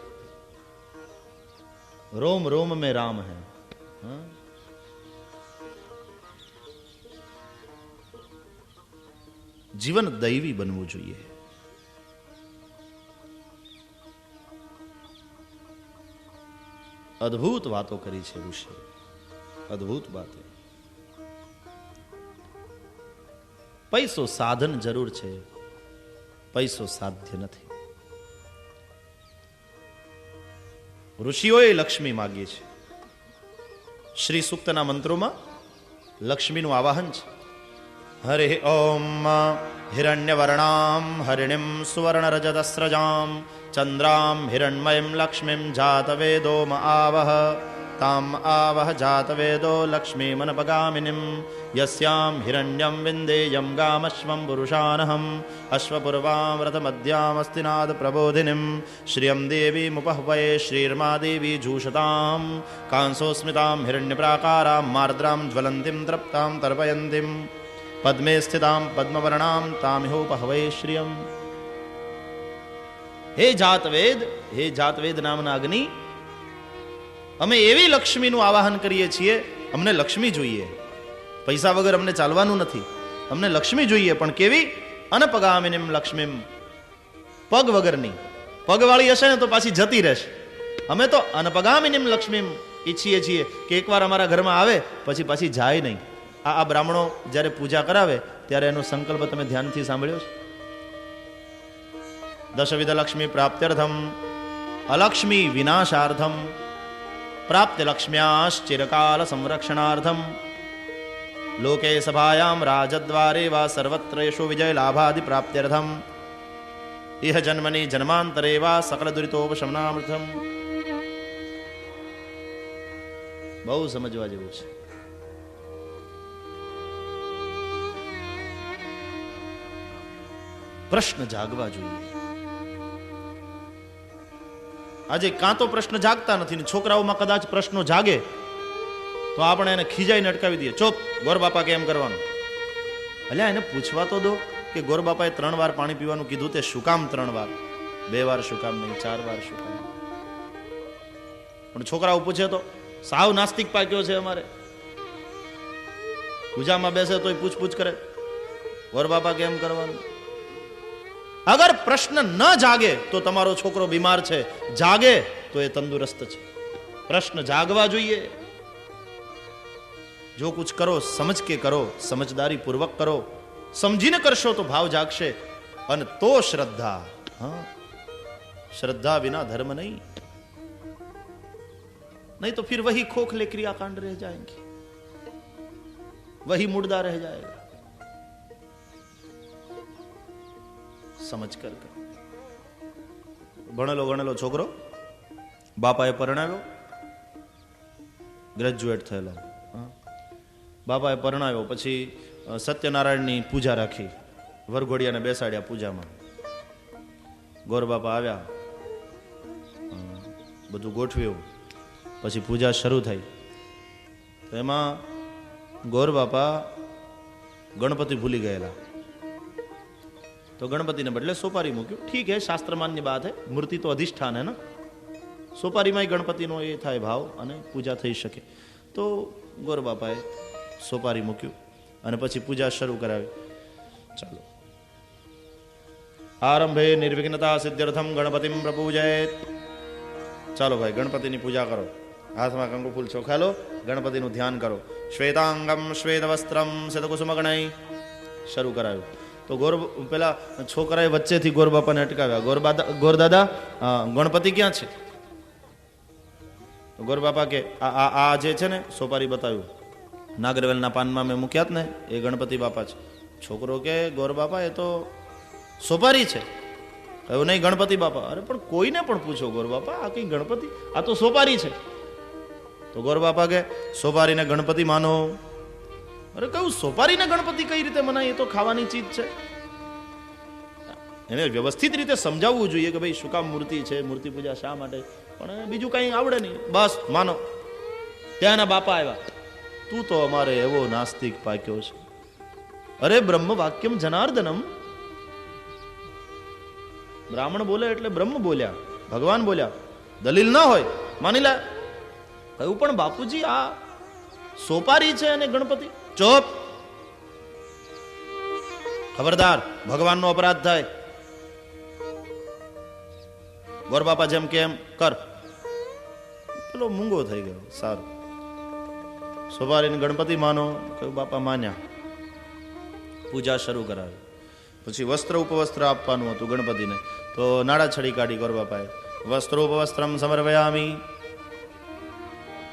[SPEAKER 1] રોમ રોમ મેં રામ હૈ. જીવન દૈવી બનવું જોઈએ. અદ્ભુત વાતો કરી છે ઋષિ, અદ્ભુત વાતો. પૈસો સાધન જરૂર છે, પૈસો સાધ્ય નથી. ઋષિઓએ લક્ષ્મી માગી છે. શ્રી સૂક્તના મંત્રોમાં લક્ષ્મીનું આવાહન છે. હરે ઓમ હિરણ્યવર્ણામ હરિણીમ સુવર્ણરજતસ્રજામ ચંદ્રામ હિરણ્મયમ લક્ષ્મીમ જાતવેદો આવહ તામ આવહ જાતવેદો લક્ષ્મીમનપગામિનીમ યસ્યામ હિરણ્યમ વિંદેયમ ગામશ્વમ પુરુષાનહમ અશ્વપૂર્વામૃતમધ્યામસ્તિનાદ પ્રબોધિનીમ શ્રિયમ દેવીમુપહવયે શ્રીર્મા દેવી જૂષતામ કાંસોસ્મિતામ હિરણ્યપ્રાકારામ માર્દ્રામ જ્વલંતીમ તૃપ્તામ તર્પયંતીમ પદ્મે સ્થિતામ પદ્મવર્ણામ તામિહોપહવયે શ્રિયમ. હે જાતવેદ, હે જાતવેદ નામના અગ્નિ, અમે એવી લક્ષ્મીનું આવાહન કરીએ છીએ. અમને લક્ષ્મી જોઈએ, પૈસા વગર અમને ચાલવાનું નથી. અમને લક્ષ્મી જોઈએ, પણ કેવી? અનપગામિનીમ લક્ષ્મીમ, પગ વગરની. પગવાળી હશે ને તો પાછી જતી રહેશે. અમે તો અનપગામિનીમ લક્ષ્મીમ ઈચ્છીએ છીએ કે એકવાર અમારા ઘરમાં આવે પછી પાછી જાય નહીં. આ બ્રાહ્મણો જ્યારે પૂજા કરાવે ત્યારે એનો સંકલ્પ તમે ધ્યાનથી સાંભળ્યો છે? દશવિધ લક્ષ્મી પ્રાપ્ત્યર્થમ અલક્ષ્મી વિનાશાર્થમ પ્રાપ્ત્ય લક્ષ્મ્યાશ્ચિરકાલ સંરક્ષણાર્થમ લોકે સભાયામ રાજદ્વારે વા સર્વત્રેષુ વિજય લાભાદિ પ્રાપ્ત્યર્થમ ઇહ જન્મની જન્માંતરે વા સકલ દુરિતોપશમનાર્થમ. બહુ સમજવા જેવું છે. પ્રશ્ન જાગવા જોઈએ. આજે કાં તો પ્રશ્ન જાગતા નથી ને છોકરાઓમાં કદાચ પ્રશ્નો જાગે તો આપણે એને ખીજાઈને અટકાવી દઈએ. ચોપ, ગોર બાપા કેમ કરવાનું? એટલે એને પૂછવા તો દો કે ગોર બાપાએ 3 વાર પાણી પીવાનું કીધું, તે શું કામ 3 વાર? 2 વાર શું કામ નહીં? 4 વાર શું કામ? પણ છોકરાઓ પૂછે તો સાવ નાસ્તિક પાક્યો છે અમારે. પૂજામાં બેસે તોય પૂછપૂછ કરે, ગોર બાપા કેમ કરવાનું? અગર પ્રશ્ન ન જાગે તો તમારો છોકરો બીમાર છે, જાગે તો એ તંદુરસ્ત છે. પ્રશ્ન જાગવા જોઈએ. જો કુછ કરો સમજ કે કરો, સમજદારી પૂર્વક કરો. સમજીને કરશો તો ભાવ જાગશે અને તો શ્રદ્ધા. હા, શ્રદ્ધા વિના ધર્મ નહીં. नहीं तो फिर वही खोखले क्रियाकांड रह जाएंगे, वही मुर्दा रह जाएगा. સમજ કર. ભણેલો ગણેલો છોકરો, બાપાએ પરણાવ્યો, ગ્રેજ્યુએટ થયેલા. બાપાએ પરણાવ્યો પછી સત્યનારાયણની પૂજા રાખી, વરઘોડિયાને બેસાડ્યા પૂજામાં. ગોર બાપા આવ્યા, બધું ગોઠવ્યું, પછી પૂજા શરૂ થઈ. તો એમાં ગોર બાપા ગણપતિ ભૂલી ગયેલા. तो गणपति ने बदले सोपारी मूक्यो. ठीक है, शास्त्र मान्य बात है, मूर्ति तो अधिष्ठान है ना, सोपारी में गणपति नो ये थाय भाव अने पूजा थई शके. तो गौर बापाए सोपारी मूक्યું અને પછી પૂજા શરૂ કરાવી. ચાલો, આરંભે નિર્વિઘ્નતા સિદ્ધ્યર્થમ ગણપતિમ પ્રપૂજયેત. ચાલો ભાઈ, ગણપતિની પૂજા કરો. હાથમાં કંકુ ફૂલ ચોખા લો, ગણપતિનું ધ્યાન કરો. શ્વેતાંગમ શ્વેત વસ્ત્રમ શતકુસુમગણૈ. શરૂ કરાવ્યું. તો પેલા છોકરાએ વચ્ચેથી ગોર બાપાને અટકાવ્યા. ગોર દાદા, ગણપતિ ક્યાં છે? ગોર બાપા કે આ જે છે ને, સોપારી બતાવ્યું, નાગરવેલના પાનમાં મેં મૂક્યા જ ને, એ ગણપતિ બાપા છે. છોકરો કે ગોર બાપા એ તો સોપારી છે. કહ્યું નહીં, ગણપતિ બાપા. અરે પણ કોઈને પણ પૂછો, ગોર બાપા આ કઈ ગણપતિ, આ તો સોપારી છે. તો ગોર બાપા કે સોપારીને ગણપતિ માનો. અરે કહ્યું, સોપારીને ગણપતિ કઈ રીતે મનાય? એ તો ખાવાની ચીજ છે. એને વ્યવસ્થિત રીતે સમજાવવું જોઈએ કે ભાઈ શું કામ મૂર્તિ છે, મૂર્તિ પૂજા શા માટે, પણ બીજું કઈ આવડે નહીં, બસ માનો. ત્યાંના બાપા આવ્યા, તું તો અમારે એવો નાસ્તિક પાક્યો છે. અરે બ્રહ્મ વાક્યમ જનાર્દનમ, બ્રાહ્મણ બોલે એટલે બ્રહ્મ બોલ્યા, ભગવાન બોલ્યા. દલીલ ના હોય માની લે. કહ્યું પણ બાપુજી આ સોપારી છે અને ગણપતિ. ચોપ, ખબરદાર, ભગવાનનો અપરાધ થાય. ગોર બાપા જેમ કે એમ કર. પેલો મૂંગો થઈ ગયો. સારું, સોપારીને ગણપતિ માનો. કહ્યું બાપા માન્યા. પૂજા શરૂ કરાવી. પછી વસ્ત્ર ઉપવસ્ત્ર આપવાનું હતું ગણપતિને, તો નાડા છડી કાઢી ગોર બાપાએ. વસ્ત્રોપવસ્ત્રમ સમર્પયામિ,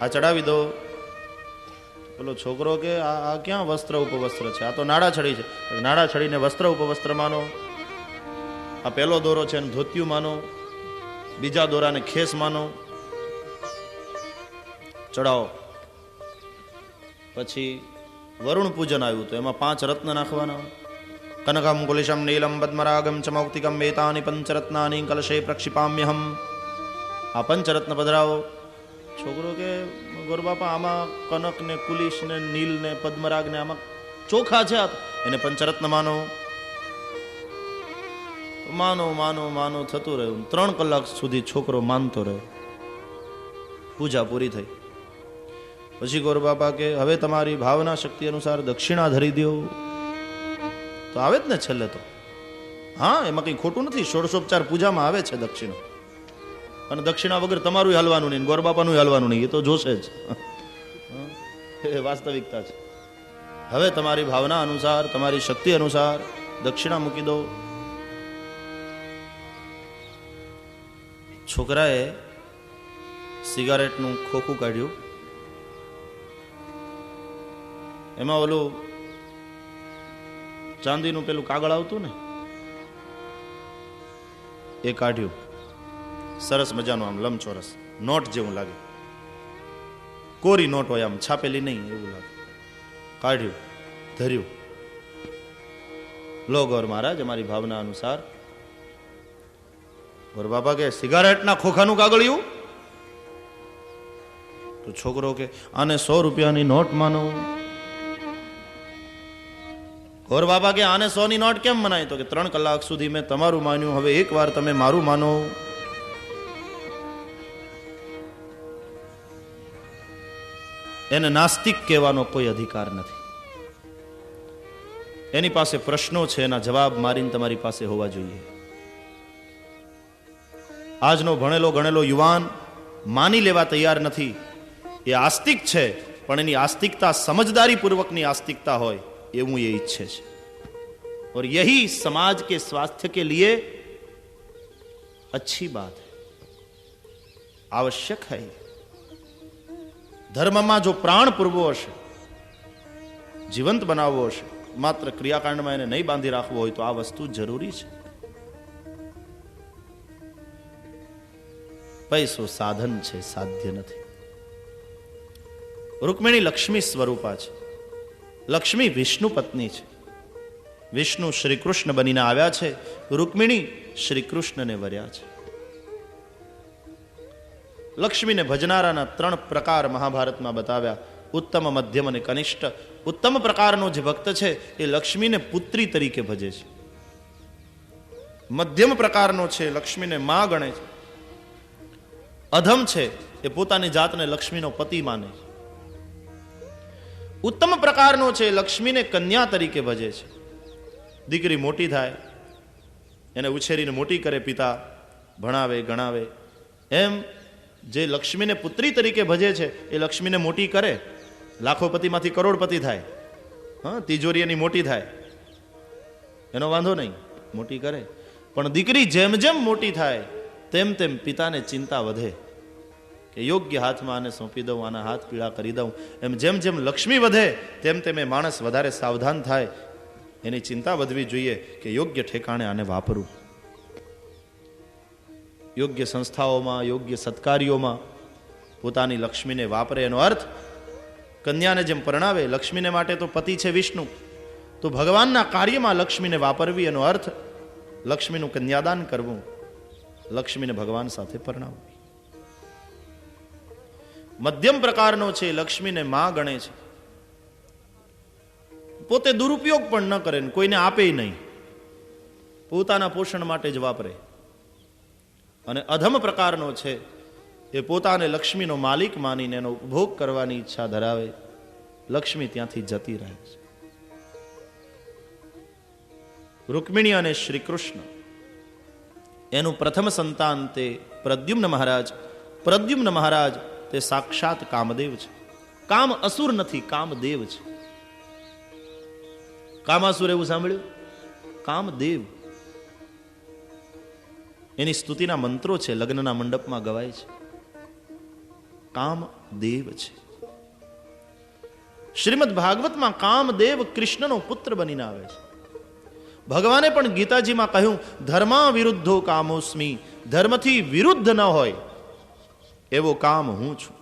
[SPEAKER 1] આ ચડાવી દો. પેલો છોકરો કે આ ક્યાં વસ્ત્ર ઉપવસ્ત્ર છે, આ તો નાડા છડી છે. નાડા છડીને વસ્ત્ર ઉપવસ્ત્ર માનો. આ પહેલો દોરો છે ને ધોતિયું માનો, બીજા દોરાને ખેસ માનો. ચડાવો. પછી વરુણ પૂજન આવ્યું તો એમાં 5 રત્ન નાખવાના. કનકમ કુલિશમ નીલમ પદ્મરાગમ ચમૌક્તિકમ એતાની પંચરત્નાની કલશે પ્રક્ષિપામ્યહમ. આ પંચરત્ન પધરાવો. છોકરો કે ગોર બાપા આમાં કનક ને કુલિશ ને નીલ ને પદ્મરાગ ને આમાં ચોખા છે, એને પંચરત્ન માનો. માનો માનો માનો થતું રહ્યું. 3 કલાક સુધી છોકરો માનતો રહ્યો. પૂજા પૂરી થઈ. પછી ગોર બાપા કે હવે તમારી ભાવના શક્તિ અનુસાર દક્ષિણા ધરી દો. તો આવે જ ને છેલ્લે તો. હા, એમાં કઈ ખોટું નથી. ષોડશોપચાર પૂજામાં આવે છે દક્ષિણા. અને દક્ષિણા વગર તમારું હાલવાનું નહીં, ગોર બાપાનું હાલવાનું નહીં, એ તો જોશે જ. એ વાસ્તવિકતા છે. હવે તમારી ભાવના અનુસાર, તમારી શક્તિ અનુસાર દક્ષિણા મૂકી દો. છોકરાએ સિગારેટનું ખોખું કાઢ્યું. એમાં ઓલું ચાંદીનું પેલું કાગળ આવતું ને એ કાઢ્યું. સરસ મજાનું આમ લંબચોરસ નોટ જેવું લાગે. કોરી નોટ હોય, આમ છાપેલી નહીં એવું લાગે. કાઢ્યું, ધર્યું. લો ગોર મહારાજ, અમારી ભાવના અનુસાર. ગોર બાપા કે સિગારેટના ખોખાનું કાગળિયું? તો છોકરો કે આને 100 રૂપિયાની નોટ માનો. ગોર બાપા કે આને 100 ની નોટ કેમ મનાય? તો કે 3 કલાક સુધી મેં તમારું માન્યું, હવે એકવાર તમે મારું માનો. એને નાસ્તિક કહેવાનો કોઈ અધિકાર નથી. એની પાસે પ્રશ્નો છે, એના જવાબ મારીને તમારી પાસે હોવા જોઈએ. આજનો ભણેલો ગણેલો યુવાન માની લેવા તૈયાર નથી. એ આસ્તિક છે, પણ એની આસ્તિકતા સમજદારી પૂર્વકની આસ્તિકતા હોય એવું એ ઈચ્છે છે. और यही समाज के स्वास्थ्य के लिए अच्छी बात है, आवश्यक है. ધર્મમાં જો પ્રાણ પૂરવો હશે, જીવંત બનાવવો હશે, માત્ર ક્રિયાકાંડમાં એને નહીં બાંધી રાખવો હોય તો આ વસ્તુ જરૂરી છે. પૈસો સાધન છે, સાધ્ય નથી. રૂકમિણી લક્ષ્મી સ્વરૂપા છે. લક્ષ્મી વિષ્ણુ પત્ની છે. વિષ્ણુ શ્રી કૃષ્ણ બનીને આવ્યા છે, રૂકમિણી શ્રી કૃષ્ણને વર્યા છે. લક્ષ્મીને ભજનારાના 3 પ્રકાર મહાભારતમાં બતાવ્યા: ઉત્તમ, મધ્યમ અને કનિષ્ઠ. ઉત્તમ પ્રકારનો જે ભક્ત છે એ લક્ષ્મીને પુત્રી તરીકે ભજે છે. મધ્યમ પ્રકારનો છે, લક્ષ્મીને માં ગણે છે. અધમ છે, એ પોતાની જાતને લક્ષ્મીનો પતિ માને છે. ઉત્તમ પ્રકારનો છે, લક્ષ્મીને કન્યા તરીકે ભજે છે. દીકરી મોટી થાય, એને ઉછેરીને મોટી કરે પિતા, ભણાવે ગણાવે. એમ જે લક્ષ્મીને પુત્રી તરીકે ભજે છે એ લક્ષ્મીને મોટી કરે. લાખોપતિમાંથી કરોડપતિ થાય, હા, તિજોરી એની મોટી થાય, એનો વાંધો નહીં, મોટી કરે. પણ દીકરી જેમ જેમ મોટી થાય તેમ તેમ પિતાને ચિંતા વધે કે યોગ્ય હાથમાં આને સોંપી દઉં, આના હાથ પીળા કરી દઉં. એમ જેમ જેમ લક્ષ્મી વધે તેમ તેમ એ માણસ વધારે સાવધાન થાય. એની ચિંતા વધવી જોઈએ કે યોગ્ય ઠેકાણે આને વાપરું. યોગ્ય સંસ્થાઓમાં, યોગ્ય સત્કાર્યોમાં પોતાની લક્ષ્મીને વાપરે. એનો અર્થ કન્યાને જેમ પરણાવે, લક્ષ્મીને માટે તો પતિ છે વિષ્ણુ, તો ભગવાનના કાર્યમાં લક્ષ્મીને વાપરવી. એનો અર્થ લક્ષ્મીનું કન્યાદાન કરવું, લક્ષ્મીને ભગવાન સાથે પરણાવવી. મધ્યમ પ્રકારનો છે, લક્ષ્મીને માં ગણે છે. પોતે દુરુપયોગ પણ ન કરે, કોઈને આપે નહીં, પોતાના પોષણ માટે જ વાપરે. અને અધમ પ્રકારનો છે, એ પોતાને લક્ષ્મીનો માલિક માનીને એનો ઉપભોગ કરવાની ઈચ્છા ધરાવે, લક્ષ્મી ત્યાંથી જતી રહે છે. રૂકમિણી અને શ્રી કૃષ્ણ, એનું પ્રથમ સંતાન તે પ્રદ્યુમ્ન મહારાજ. પ્રદ્યુમ્ન મહારાજ તે સાક્ષાત કામદેવ છે. કામ અસુર નથી, કામદેવ છે. કામાસુર એવું સાંભળ્યું? કામદેવ. એની સ્તુતિના મંત્રો છે, લગ્નના મંડપમાં ગવાય છે. કામદેવ છે. શ્રીમદ ભાગવતમાં કામદેવ કૃષ્ણનો પુત્ર બનીને આવે છે. ભગવાને પણ ગીતાજીમાં કહ્યું, ધર્મા વિરુદ્ધો કામોસ્મી, ધર્મથી વિરુદ્ધ ન હોય એવો કામ હું છું.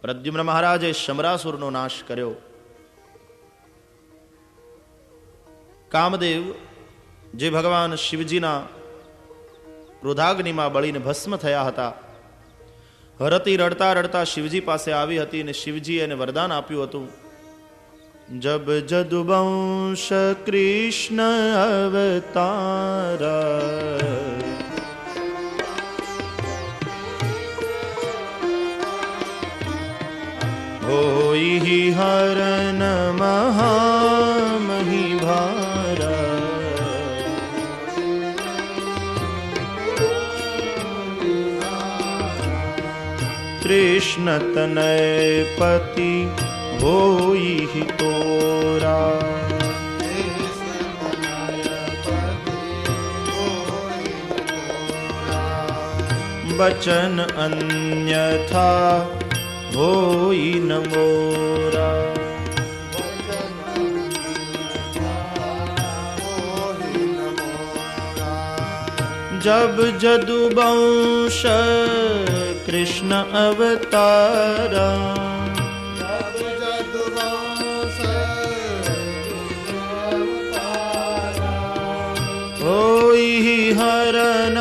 [SPEAKER 1] પ્રદ્યુમ્ન મહારાજે શમરાસુરનો નાશ કર્યો. કામદેવ જે ભગવાન શિવજીના ક્રોધાગ્નિમાં બળીને ભસ્મ થયા હતા, રતી રડતા રડતા શિવજી પાસે આવી હતી અને શિવજી એને વરદાન આપ્યું હતું, જબ જદુવંશ કૃષ્ણ અવતારા, હોઈ હરન મહામહી ભારા, કૃષ્ણ તનય પતિ હોઈ તોરા, વચન અન્યથા હોઈ ન મોરા. જબ જદુવંશ કૃષ્ણ અવતારા, હોઈ હરન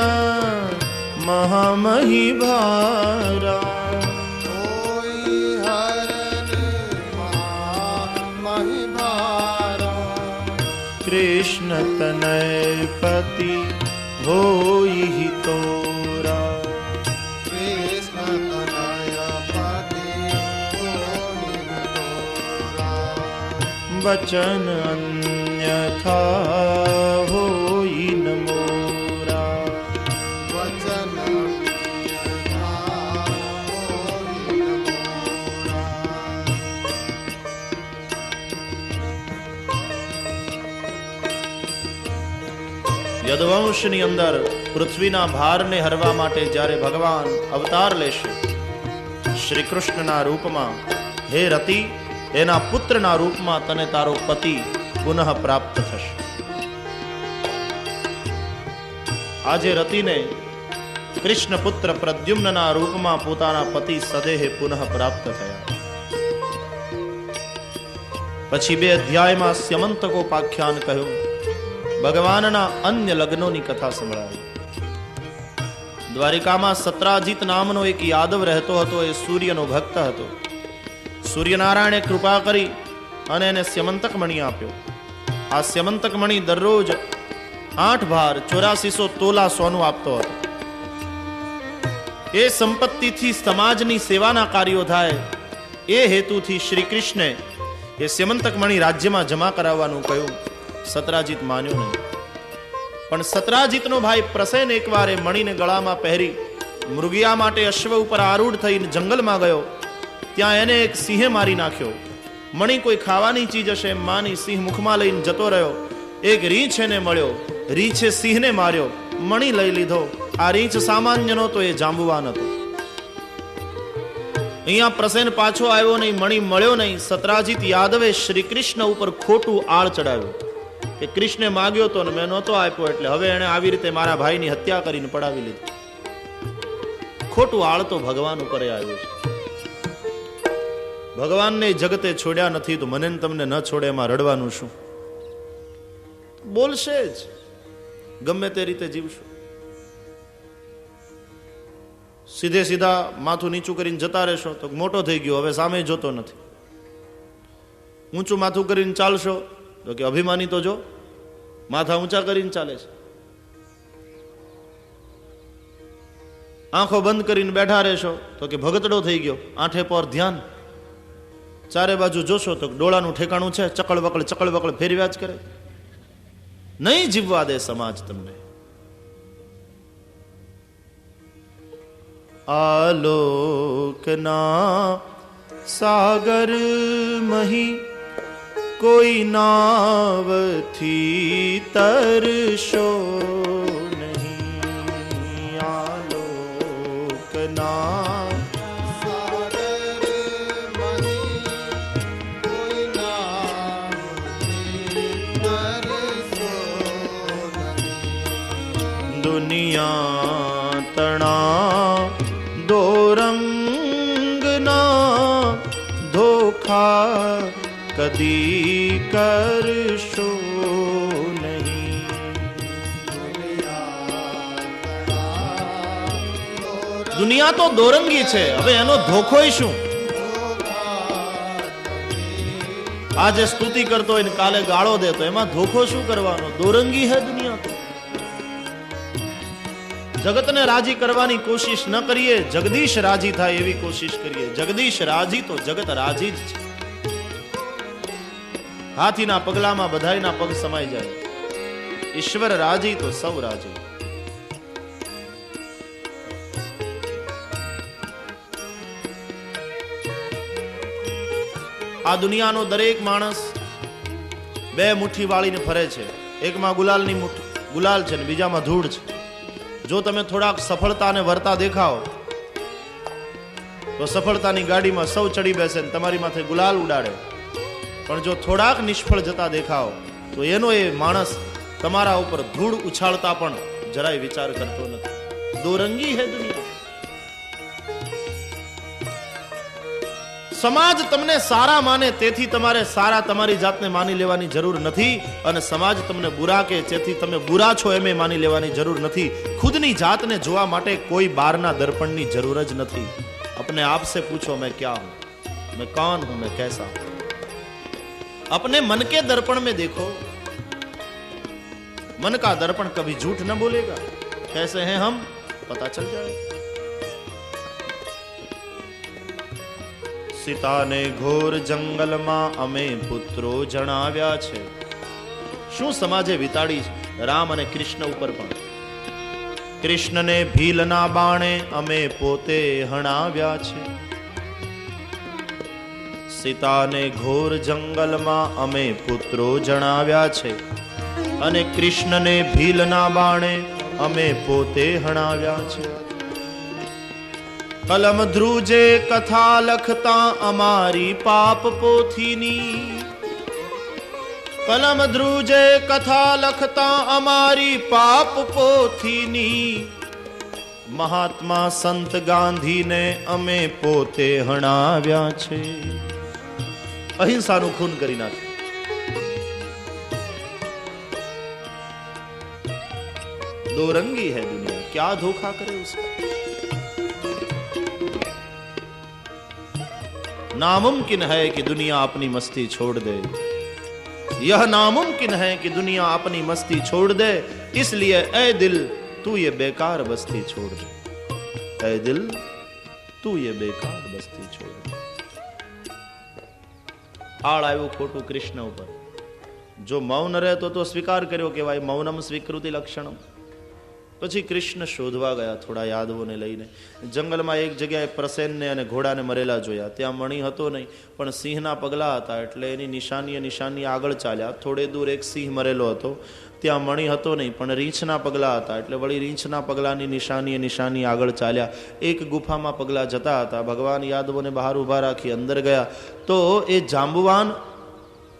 [SPEAKER 1] મહામહી ભારા, કૃષ્ણ તનય પતિ હોઈ તોરા, વચન અન્યથા હોઈ ન મોરા. યદુવંશની અંદર પૃથ્વીના ભારને હરવા માટે જ્યારે ભગવાન અવતાર લેશે, શ્રી કૃષ્ણના રૂપમાં, હે રતિ, એના પુત્રના રૂપમાં તને તારો પતિ પુનઃ પ્રાપ્ત થશે. આજે રતિને કૃષ્ણ પુત્ર પ્રદ્યુમ્નના રૂપમાં પોતાના પતિ સદેહે પુનઃ પ્રાપ્ત થયા. પછી 2 અધ્યાયમાં સ્યમંતકોપાખ્યાન કહ્યું, ભગવાનના અન્ય લગ્નોની કથા સંભળાવી. દ્વારિકામાં સત્રાજીત નામનો એક યાદવ રહેતો હતો. એ સૂર્યનો ભક્ત હતો. સૂર્યનારાયણે કૃપા કરી અને એને સ્યમંતક મણી આપ્યો. આ સ્યમંતક મણી દરરોજ 8 ભાર 8400 તોલા સોનું આપતો હતો. એ સંપત્તિથી સમાજની સેવાના કાર્યો થાય, એ હેતુથી શ્રી કૃષ્ણે એ સ્યમંતક મણી રાજ્યમાં જમા કરાવવાનું કહ્યું. સત્રાજીત માન્યો નહીં. પણ સત્રાજીતનો ભાઈ પ્રસેન એકવાર એ મણીને ગળામાં પહેરી મૃગિયા માટે અશ્વ ઉપર આરૂઢ થઈને જંગલમાં ગયો. ત્યાં એને એક સિંહે મારી નાખ્યો. મણી કોઈ ખાવાની ચીજ હશે એમ માની સિંહ મુખમાં લઈને જતો રહ્યો. એક રીંછ એને મળ્યો. રીંછે સિંહને માર્યો. મણી લઈ લીધો. આ રીંછ સામાન્ય નહોતો, એ જાંબુવાન હતો. અહીંયા પ્રસેન પાછો આવ્યો નહીં, મણી મળ્યો નહીં. સત્રાજીત યાદવે શ્રી કૃષ્ણ ઉપર ખોટું આળ ચડાવ્યું કે કૃષ્ણે માગ્યો તો ને મેં નહોતો આપ્યો, એટલે હવે એને આવી રીતે મારા ભાઈની હત્યા કરીને પડાવી લીધી. ખોટું આળ તો ભગવાન ઉપર આવ્યું છે. ભગવાનને જગતે છોડ્યા નથી તો મને તમને ન છોડે એમાં રડવાનું શું? બોલશે જ, ગમે તે રીતે જીવશું. સીધે સીધા માથું નીચું કરીને જતા રહેશો તો મોટો થઈ ગયો, હવે સામે જોતો નથી. ઊંચું માથું કરીને ચાલશો તો કે અભિમાની તો જો માથા ઊંચા કરીને ચાલે છે. આંખો બંધ કરીને બેઠા રહેશો તો કે ભગતડો થઈ ગયો, આંઠે પર ધ્યાન. ચારે બાજુ જોશો તો ડોળાનું ઠેકાણું છે, ચકળ વકળ ફેરવ્યા જ કરે. નહીં જીવવા દે સમાજ તમને. આલોકના સાગર મહી કોઈ નાવથી તરશો નહીં. આલોકના દુનિયા તણા દોરંગના ધોખા કદી કરશો નહીં. દુનિયા તો દોરંગી છે, હવે એનો ધોખોય શું? આજે સ્તુતિ કરતો હોય ને કાલે ગાળો દેતો, એમાં ધોખો શું કરવાનો? દોરંગી હે દુનિયા તો. જગતને રાજી કરવાની કોશિશ ન કરીએ, જગદીશ રાજી થાય એવી કોશિશ કરીએ. જગદીશ રાજી તો જગત રાજી જ છે. હાથીના પગલામાં બધાયના પગ સમાઈ જાય. ઈશ્વર રાજી તો સૌ રાજી. આ દુનિયાનો દરેક માણસ બે મુઠ્ઠી વાળીને ફરે છે. એકમાં ગુલાલની ગુલાલ છે ને બીજામાં ધૂળ છે. જો તમે થોડાક સફળતાને વર્તા દેખાઓ તો સફળતાની ગાડીમાં સૌ ચડી બેસે ને તમારી માથે ગુલાલ ઉડાડે. પણ જો થોડાક નિષ્ફળ જતા દેખાઓ તો એનો એ માણસ તમારા ઉપર ધૂળ ઉછાળતા પણ જરાય વિચાર કરતો નથી. દોરંગી હે દુનિયા. સમાજ તમને સારા માને તેથી તમારે સારા તમારી જાતને માની લેવાની જરૂર નથી, અને સમાજ તમને બુરા કે તેથી તમે બુરા છો એમ માની લેવાની જરૂર નથી. ખુદની જાતને જોવા માટે કોઈ બહારના દર્પણની જરૂર જ નથી. अपने आप से पूछो मैं क्या हूं, मैं कौन हूं, मैं कैसा हूं. अपने मन के दर्पण में देखो. मन का दर्पण कभी झूठ न बोलेगा. कैसे हैं हम पता चल जाएगा. સીતાને ઘોર જંગલમાં અમે પુત્રો જણાવ્યા છે. શું સમાજે વિતાડી છે રામ અને કૃષ્ણ ઉપર પણ. કૃષ્ણને ભીલના બાણે અમે પોતે હણાવ્યા છે. સીતાને ઘોર જંગલમાં અમે પુત્રો જણાવ્યા છે, અને કૃષ્ણને ભીલના બાણે અમે પોતે હણાવ્યા છે. કલમ ધ્રુજે કથા લખતા અમારી પાપ પોથીની. કલમ ધ્રુજે કથા લખતા અમારી પાપ પોથીની. મહાત્મા સંત ગાંધીને અમે પોતે હણાવ્યા છે. અહિંસાનું ખૂન કરી નાખ્યું. દોરંગી है दुनिया, क्या धोखा करे उसका. नामुमकिन है कि दुनिया अपनी मस्ती छोड़ दे. यह नामुमकिन है कि दुनिया अपनी मस्ती छोड़ दे. इसलिए ऐ दिल तू ये बेकार बस्ती छोड़ दे. ऐ दिल तू ये बेकार बस्ती छोड़ दे. આળ આવ્યું ખોટું કૃષ્ણ ઉપર. જો મૌન રહેતો તો સ્વીકાર કર્યો કહેવાય. મૌનમ સ્વીકૃતિ લક્ષણમ. પછી કૃષ્ણ શોધવા ગયા થોડા યાદવોને લઈને. જંગલમાં એક જગ્યાએ પ્રસેનને અને ઘોડાને મરેલા જોયા. ત્યાં મણી હતો નહીં, પણ સિંહના પગલા હતા એટલે એની નિશાની આગળ ચાલ્યા. થોડે દૂર એક સિંહ મરેલો હતો. ત્યાં મણી હતો નહીં, પણ રીંછના પગલા હતા એટલે વળી રીંછના પગલાની નિશાની આગળ ચાલ્યા. એક ગુફામાં પગલા જતા હતા. ભગવાન યાદવોને બહાર ઊભા રાખી અંદર ગયા તો એ જાંબુવાન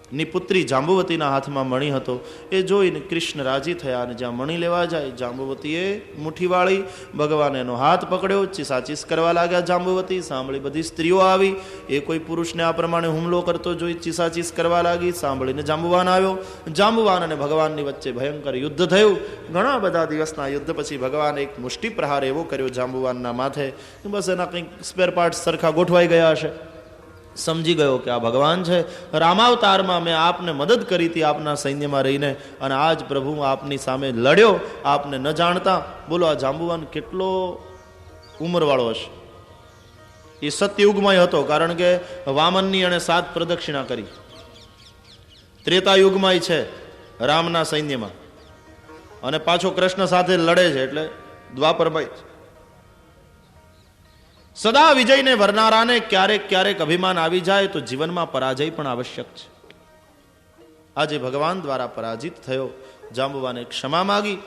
[SPEAKER 1] ની પુત્રી જાંબુવતીના હાથમાં મણી હતો. એ જોઈને કૃષ્ણ રાજી થયા અને જ્યાં મણી લેવા જાય જાંબુવતીએ મુઠ્ઠી વાળી. ભગવાને એનો હાથ પકડ્યો, ચીસાચીસ કરવા લાગ્યા. જાંબુવતી સાંભળી બધી સ્ત્રીઓ આવી. એ કોઈ પુરુષને આ પ્રમાણે હુમલો કરતો જોઈ ચીસાચીસ કરવા લાગી. સાંભળીને જાંબુવાન આવ્યો. જાંબુવાન અને ભગવાનની વચ્ચે ભયંકર યુદ્ધ થયું. ઘણા બધા દિવસના યુદ્ધ પછી ભગવાને એક મુષ્ટિ પ્રહાર એવો કર્યો જાંબુવાનના માથે, બસ એના કંઈક સ્પેર પાર્ટ સરખા ગોઠવાઈ ગયા હશે. સમજી ગયો કે આ ભગવાન છે. રામાવતારમાં મેં આપને મદદ કરી હતી આપના સૈન્યમાં રહીને, અને આજ પ્રભુ આપની સામે લડ્યો આપને ન જાણતા. બોલો આ જાંબુવાન કેટલો ઉંમરવાળો હશે. એ સત્યયુગમાં હતો, કારણ કે વામનની એણે 7 પ્રદક્ષિણા કરી. ત્રેતાયુગમાં છે રામના સૈન્યમાં, અને પાછો કૃષ્ણ સાથે લડે છે, એટલે દ્વાપરમાં સદા વિજયને વરનારાને ક્યારેક ક્યારેક અભિમાન આવી જાય તો જીવનમાં પરાજય પણ આવશ્યક છે. આજે ભગવાન દ્વારા પરાજિત થયો. જાંબુવાને ક્ષમા માગી.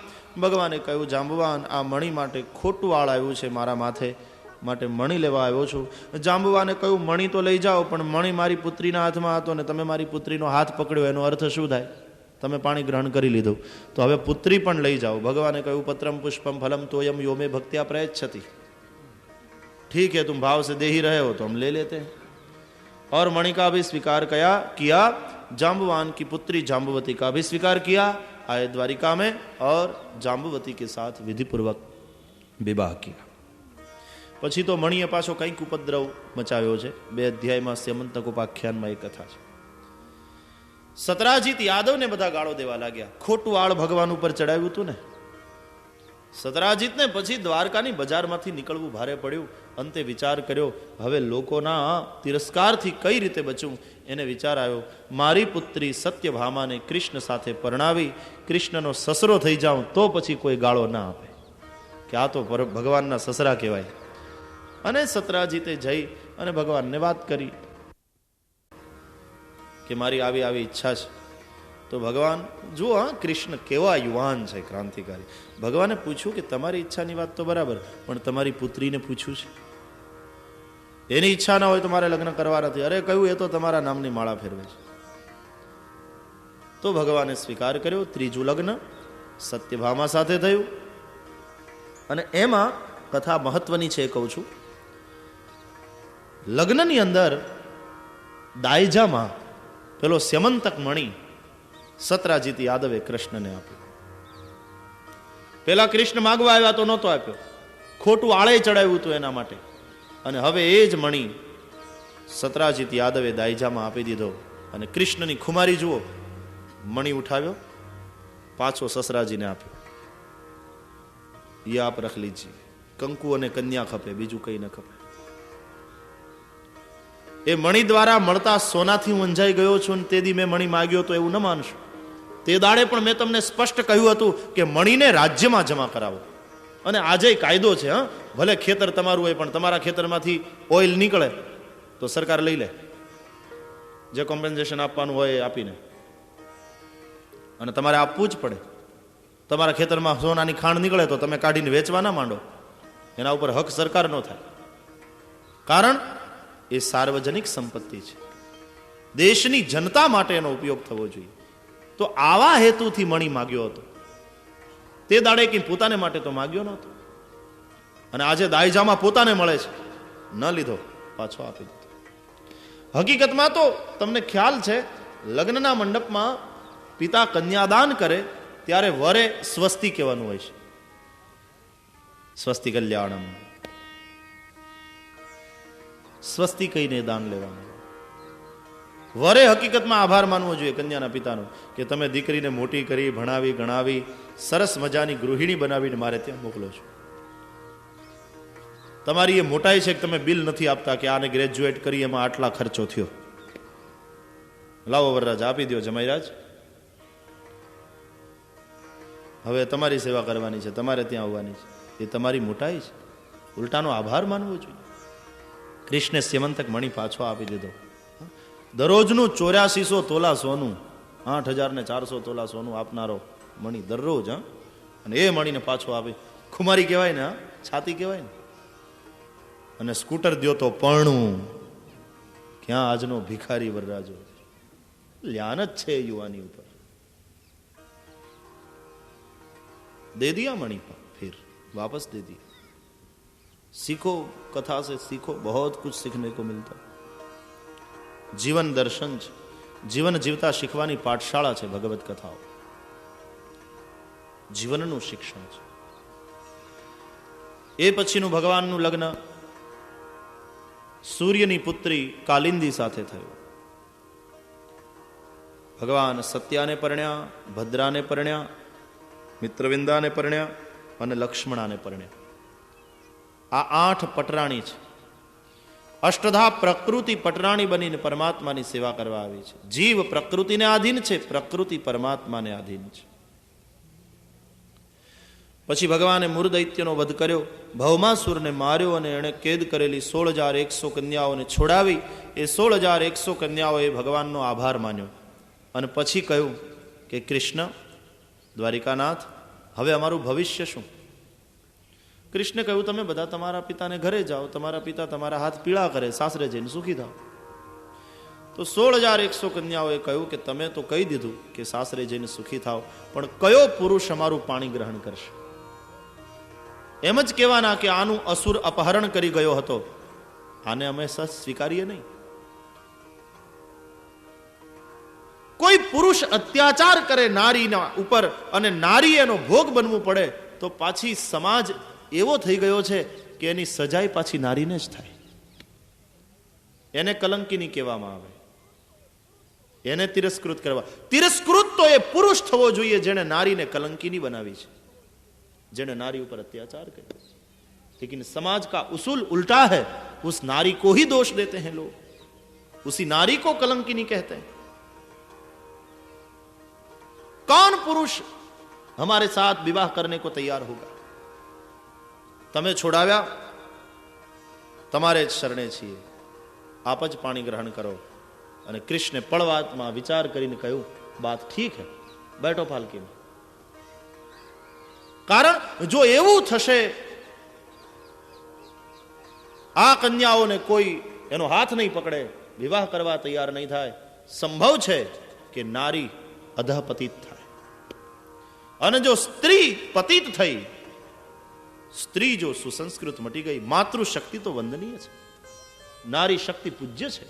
[SPEAKER 1] ભગવાને કહ્યું, જાંબુવાન, આ મણી માટે ખોટું આળ આવ્યું છે મારા માથે, માટે મણી લેવા આવ્યો છું. જાંબુવાને કહ્યું, મણી તો લઈ જાઓ, પણ મણી મારી પુત્રીના હાથમાં હતો ને તમે મારી પુત્રીનો હાથ પકડ્યો, એનો અર્થ શું થાય? તમે પાણી ગ્રહણ કરી લીધું, તો હવે પુત્રી પણ લઈ જાઓ. ભગવાને કહ્યું, પત્રમ પુષ્પમ ફલમ તોયમ યો મેં ભક્ત્યા પ્રયચ્છતિ. ठीक है, तुम भाव से दे ही रहे हो तो हम ले लेते हैं. और मणि का भी स्वीकार किया. जाम्बुवान की पुत्री जाम्बुवती का भी स्वीकार किया. आए द्वारिका में और जाम्बुवती के साथ विधि पूर्वक विवाह किया. પછી તો મણીએ પાછો કંઈક ઉપદ્રવ મચાવ્યો છે. 2 અધ્યાયમાં સ્યમંતક ઉપાખ્યાનમાં એ કથા છે. સતરાજીત યાદવને બધા ગાળો દેવા લાગ્યા. ખોટું આળ ભગવાન ઉપર ચડાવ્યું હતું ને. સતરાજીતને પછી દ્વારકાની બજારમાંથી નીકળવું ભારે પડ્યું. અંતે વિચાર કર્યો, હવે લોકોના તિરસ્કારથી કઈ રીતે બચવું. એને વિચાર આવ્યો, મારી પુત્રી સત્યભામાને કૃષ્ણ સાથે પરણાવી કૃષ્ણનો સસરો થઈ જાઉં તો પછી કોઈ ગાળો ના આપે, કે આ તો ભગવાનના સસરા કહેવાય. અને સતરાજીતે જઈ અને ભગવાનને વાત કરી કે મારી આવી આવી ઈચ્છા છે. તો ભગવાન જુઓ, હા, કૃષ્ણ કેવા યુવાન છે, ક્રાંતિકારી. ભગવાને પૂછ્યું કે તમારી ઈચ્છાની વાત તો બરાબર, પણ તમારી પુત્રીને પૂછ્યું છે? એની ઈચ્છા ના હોય તો મારે લગ્ન કરવા નથી. અરે કહ્યું, એ તો તમારા નામની માળા ફેરવે છે. તો ભગવાને સ્વીકાર કર્યો. 3જું લગ્ન સત્યભામા સાથે થયું. અને એમાં કથા મહત્વની છે, કહું છું. લગ્નની અંદર દાયજામાં પેલો સ્યમંતક મણી સતરાજીત યાદવે કૃષ્ણને આપ્યો. પેલા કૃષ્ણ માગવા આવ્યા તો નહોતો આપ્યો, ખોટું આળે ચડાવ્યું હતું એના માટે. અને હવે એ જ મણી સતરાજીત યાદવે દાયજામાં આપી દીધો. અને કૃષ્ણની ખુમારી જુઓ, મણી ઉઠાવ્યો, પાછો સસરાજીને આપ્યો. ये आप रख लीजिए. કંકુ અને કન્યા ખપે, બીજું કઈ ન ખપે. એ મણી દ્વારા મળતા સોનાથી હું અંજાઈ ગયો છું, અને તે દી મેં મણી માગ્યો તો એવું ન માનશો. તે દાડે પણ મેં તમને સ્પષ્ટ કહ્યું હતું કે મણીને રાજ્યમાં જમા કરાવો. અને આજે કાયદો છે, હા, ભલે ખેતર તમારું હોય, પણ તમારા ખેતરમાંથી ઓઇલ નીકળે તો સરકાર લઈ લે, જે કોમ્પેન્સેશન આપવાનું હોય એ આપીને. અને તમારે આપવું જ પડે. તમારા ખેતરમાં સોનાની ખાંડ નીકળે તો તમે કાઢીને વેચવા ના માંડો, એના ઉપર હક સરકાર નો થાય. કારણ એ સાર્વજનિક સંપત્તિ છે, દેશની જનતા માટે એનો ઉપયોગ થવો જોઈએ. તો આવા હેતુથી મણી માગ્યો હતો. તે દાડે કે પોતાને માટે તો માગ્યો નહોતો. અને આજે દાયજામાં પોતાને મળે છે, ન લીધો, પાછો આપી દીધો. હકીકતમાં તો તમને ખ્યાલ છે, લગ્નના મંડપમાં પિતા કન્યાદાન કરે ત્યારે વરે સ્વસ્તિ કહેવાનું હોય છે. સ્વસ્તિ કલ્યાણમ, સ્વસ્તિ કહીને દાન લેવાનું. વરે હકીકતમાં આભાર માનવો જોઈએ કન્યાના પિતાનો, કે તમે દીકરીને મોટી કરી, ભણાવી, ગણાવી, સરસ મજાની ગૃહિણી બનાવીને મારે ત્યાં મોકલો છો. તમારી એ મોટાઈ છે કે તમે બિલ નથી આપતા કે આને ગ્રેજ્યુએટ કરી એમાં આટલા ખર્ચો થયો. લાવો વરરાજ, આપી દો જમાઈરાજ, હવે તમારી સેવા કરવાની છે, તમારે ત્યાં આવવાની છે. એ તમારી મોટાઈ છે, ઉલટાનો આભાર માનવો જોઈએ. કૃષ્ણે સ્યમંતક મણી પાછો આપી દીધો. દરરોજનું 8400 તોલા સોનું, 8400 તોલા સોનું આપનારો મણી દરરોજ. હા, અને એ મણીને પાછો આપી. ખુમારી કહેવાય ને, છાતી કહેવાય ને. અને સ્કૂટર દ્યો તો પરણું. ક્યાં આજનો ભિખારી વરરાજો, લ્યાનત છે યુવાની ઉપર. दे दिया मणि पर, फिर वापस दे दिया. सीखो, कथा से सीखो, बहुत कुछ सीखने को मिलता. जीवन दर्शन છે, જીવન જીવતા શીખવાની પાઠશાળા છે ભગવત કથાઓ. જીવનનું શિક્ષણ છે. એ પછીનું ભગવાનનું લગ્ન સૂર્યની પુત્રી કાલિંદી સાથે થયું. ભગવાન સત્યાને પરણ્યા, ભદ્રાને પરણ્યા, મિત્રવિંદાને પરણ્યા અને લક્ષ્મણાને પરણ્યા. આ 8 પટરાણી છે. અષ્ટધા પ્રકૃતિ પટરાણી બનીને પરમાત્માની સેવા કરવા આવી છે. જીવ પ્રકૃતિને આધીન છે, પ્રકૃતિ પરમાત્માને આધીન છે. પછી ભગવાને મુરદૈત્યનો વધ કર્યો, ભૌમાસુરને માર્યો અને એણે કેદ કરેલી 16,100 કન્યાઓને છોડાવી. એ 16,100 કન્યાઓએ ભગવાનનો આભાર માન્યો અને પછી કહ્યું કે કૃષ્ણ, દ્વારિકાનાથ, હવે અમારું ભવિષ્ય શું? કૃષ્ણે કહ્યું, તમે બધા તમારા પિતાને ઘરે જાઓ, તમારા પિતા તમારા હાથ પીળા કરે, સાસરે જઈને સુખી થાઓ. તો 16,100 કન્યાઓએ કહ્યું કે તમે તો કહી દીધું કે સાસરે જઈને સુખી થાઓ, પણ કયો પુરુષ અમારું પાણી ગ્રહણ કરશે? એમ જ કહેવાના કે આનું અસુર અપહરણ કરી ગયો હતો, આને અમે સ્વીકારીએ નહીં. કોઈ પુરુષ અત્યાચાર કરે નારીના ઉપર અને નારી એનો ભોગ બનવું પડે તો પાછી સમાજ એવો થઈ ગયો છે કે એની સજાઈ પાછી નારીને જ થાય. એને કલંકિની કહેવામાં આવે, એને તિરસ્કૃત કરવા. તિરસ્કૃત તો એ પુરુષ થવો જોઈએ જેણે નારીને કલંકિની બનાવી છે, જેણે नारी ऊपर अत्याचार किया. लेकिन समाज का उसूल उल्टा है, उस नारी को ही दोष देते हैं लोग, उसी नारी को कलंकिनी कहते हैं. कौन पुरुष हमारे साथ विवाह करने को तैयार होगा? तमे छोड़ाव्या, તમારે જ શરણે છીએ, આપ જ પાણી ગ્રહણ કરો. અને કૃષ્ણે પળવાતમાં વિચાર કરીને કહ્યું, બાત ઠીક હે, બેઠો પાલકીમાં. કારણ જો એવું થશે, આ કન્યાઓને કોઈ એનો હાથ નહીં પકડે, વિવાહ કરવા તૈયાર નહીં થાય, સંભવ છે કે નારી અધઃપતિત થાય. અને જો સ્ત્રી પતિત થઈ, સ્ત્રી જો સુસંસ્કૃત મટી ગઈ, માતૃશક્તિ તો વંદનીય છે, નારી શક્તિ પૂજ્ય છે,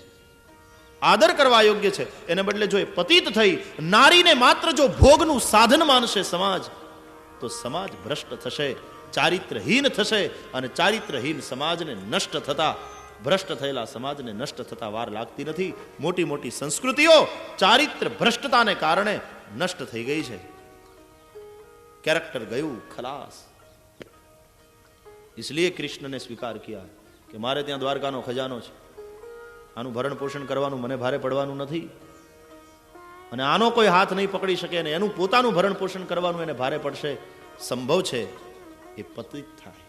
[SPEAKER 1] આદર કરવા યોગ્ય છે. એને બદલે જો એ પતિત થઈ, નારીને માત્ર જો ભોગનું સાધન માનશે સમાજ, તો સમાજ ભ્રષ્ટ થશે, ચારિત્રહીન થશે. અને ચારિત્રહીન સમાજને નષ્ટ થતા, ભ્રષ્ટ થયેલા સમાજને નષ્ટ થતા વાર લાગતી નથી. મોટી મોટી સંસ્કૃતિઓ ચારિત્ર ભ્રષ્ટતાને કારણે નષ્ટ થઈ ગઈ છે. कैरेक्टर गયું खलास. इसलिए कृष्ण ने स्वीकार किया कि मारे ત્યાં દ્વારકાનો ખજાનો છે, આનું ભરણ પોષણ કરવાનું મને ભારે પડવાનું નથી, અને આનો કોઈ હાથ નહીં પકડી શકે, અને એનું પોતાનું ભરણ પોષણ કરવાનું એને ભારે પડશે. સંભવ છે એ પતિત થાય.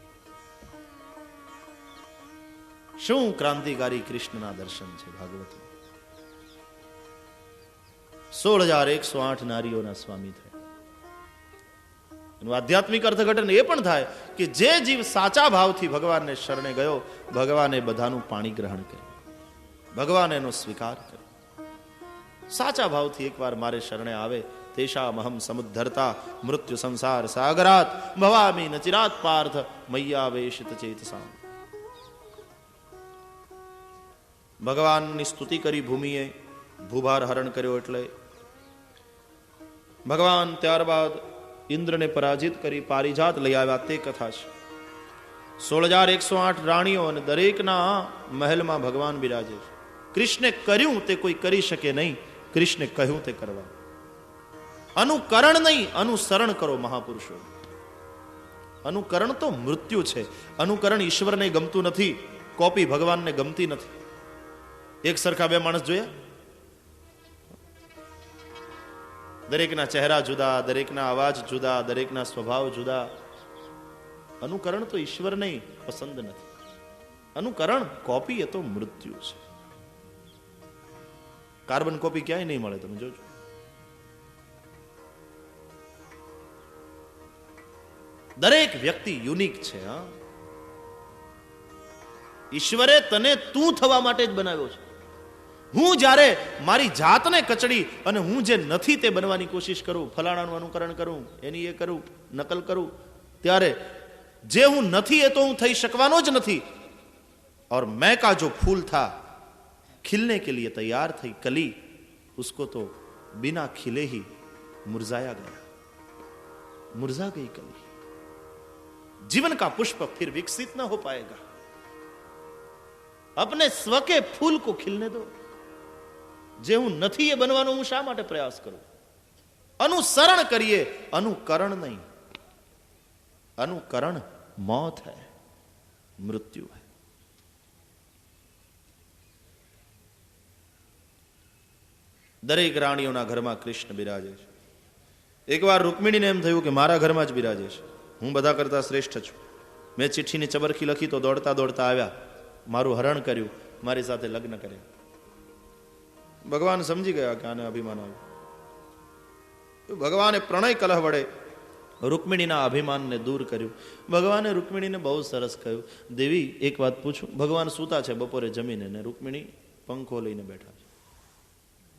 [SPEAKER 1] શું ક્રાંતિકારી કૃષ્ણના દર્શન છે ભાગવતમાં. 16,108 નારીઓના સ્વામી થયા. એનું આધ્યાત્મિક અર્થઘટન એ પણ થાય કે જે જીવ સાચા ભાવથી ભગવાનને શરણે ગયો, ભગવાને બધાનું પાણી ગ્રહણ કર્યું, ભગવાન એનો સ્વીકાર કર્યો. સાચા ભાવથી એકવાર મારે શરણે આવે, તેષામહમ સમુદ્ધરતા મૃત્યુ સંસાર સાગરાત ભવામી નચિરાત પાર્થ મય્યાવેશિત ચેતસા. ભગવાનની સ્તુતિ કરી ભૂમિએ, ભૂભાર હરણ કર્યો એટલે ભગવાન ત્યારબાદ ઇન્દ્રને પરાજિત કરી પારિજાત લઈ આવ્યા, તે કથા છે. 16,108 રાણીઓ અને દરેકના મહેલમાં ભગવાન બિરાજે છે. કૃષ્ણે કર્યું તે કોઈ કરી શકે નહીં, કૃષ્ણે કહ્યું તે કરવા. અનુકરણ નહીં, અનુસરણ કરો મહાપુરુષો. અનુકરણ તો મૃત્યુ છે. અનુકરણ ઈશ્વરને ગમતું નથી, કોપી ભગવાનને ગમતી નથી. એક સરખા બે માણસ જોયા, દરેકના ચહેરા જુદા, દરેકના અવાજ જુદા, દરેકના સ્વભાવ જુદા. અનુકરણ તો ઈશ્વરને પસંદ નથી. અનુકરણ, કોપી, એ તો મૃત્યુ છે. કાર્બન કોપી ક્યાંય નહીં મળે, તમે જોજો. દરેક વ્યક્તિ યુનિક છે. હા, ઈશ્વરે તને તું થવા માટે જ બનાવ્યો છે. હું જ્યારે મારી જાતને કચડી અને હું જે નથી તે બનવાની કોશિશ કરું, ફલાણાનું અનુકરણ કરું, એની એ કરું, નકલ કરું, ત્યારે જે હું નથી એ તો હું થઈ શકવાનો જ નથી. और मैं का जो फूल था खिलने के लिए तैयार थी कली, उसको तो बिना खिले ही मुरझाया गया, मुरझा गई कली. जीवन का पुष्प फिर विकसित न हो पाएगा. अपने स्व के फूल को खिलने दो. જે હું નથી એ બનવાનો હું શા માટે પ્રયાસ કરું? અનુસરણ કરીએ, અનુકરણ નહીં. અનુકરણ મૌત है. મૃત્યુ હોય. દરેક રાણીઓના ઘરમાં કૃષ્ણ બિરાજે છે. એકવાર રૂકમિણીને એમ થયું કે મારા ઘરમાં જ બિરાજે છે, હું બધા કરતા શ્રેષ્ઠ છું. મેં ચિઠ્ઠીની ચબરખી લખી તો દોડતા દોડતા આવ્યા, મારું હરણ કર્યું, મારી સાથે લગ્ન કર્યા. ભગવાન સમજી ગયા કે આને અભિમાન આવ્યું. ભગવાને પ્રણય કલહ વડે રૂકમિણીના અભિમાનને દૂર કર્યું. ભગવાને રૂકમિણીને બહુ સરસ કહ્યું, દેવી એક વાત પૂછું. ભગવાન સૂતા છે બપોરે જમીને, ને રૂકમિણી પંખો લઈને બેઠા છે.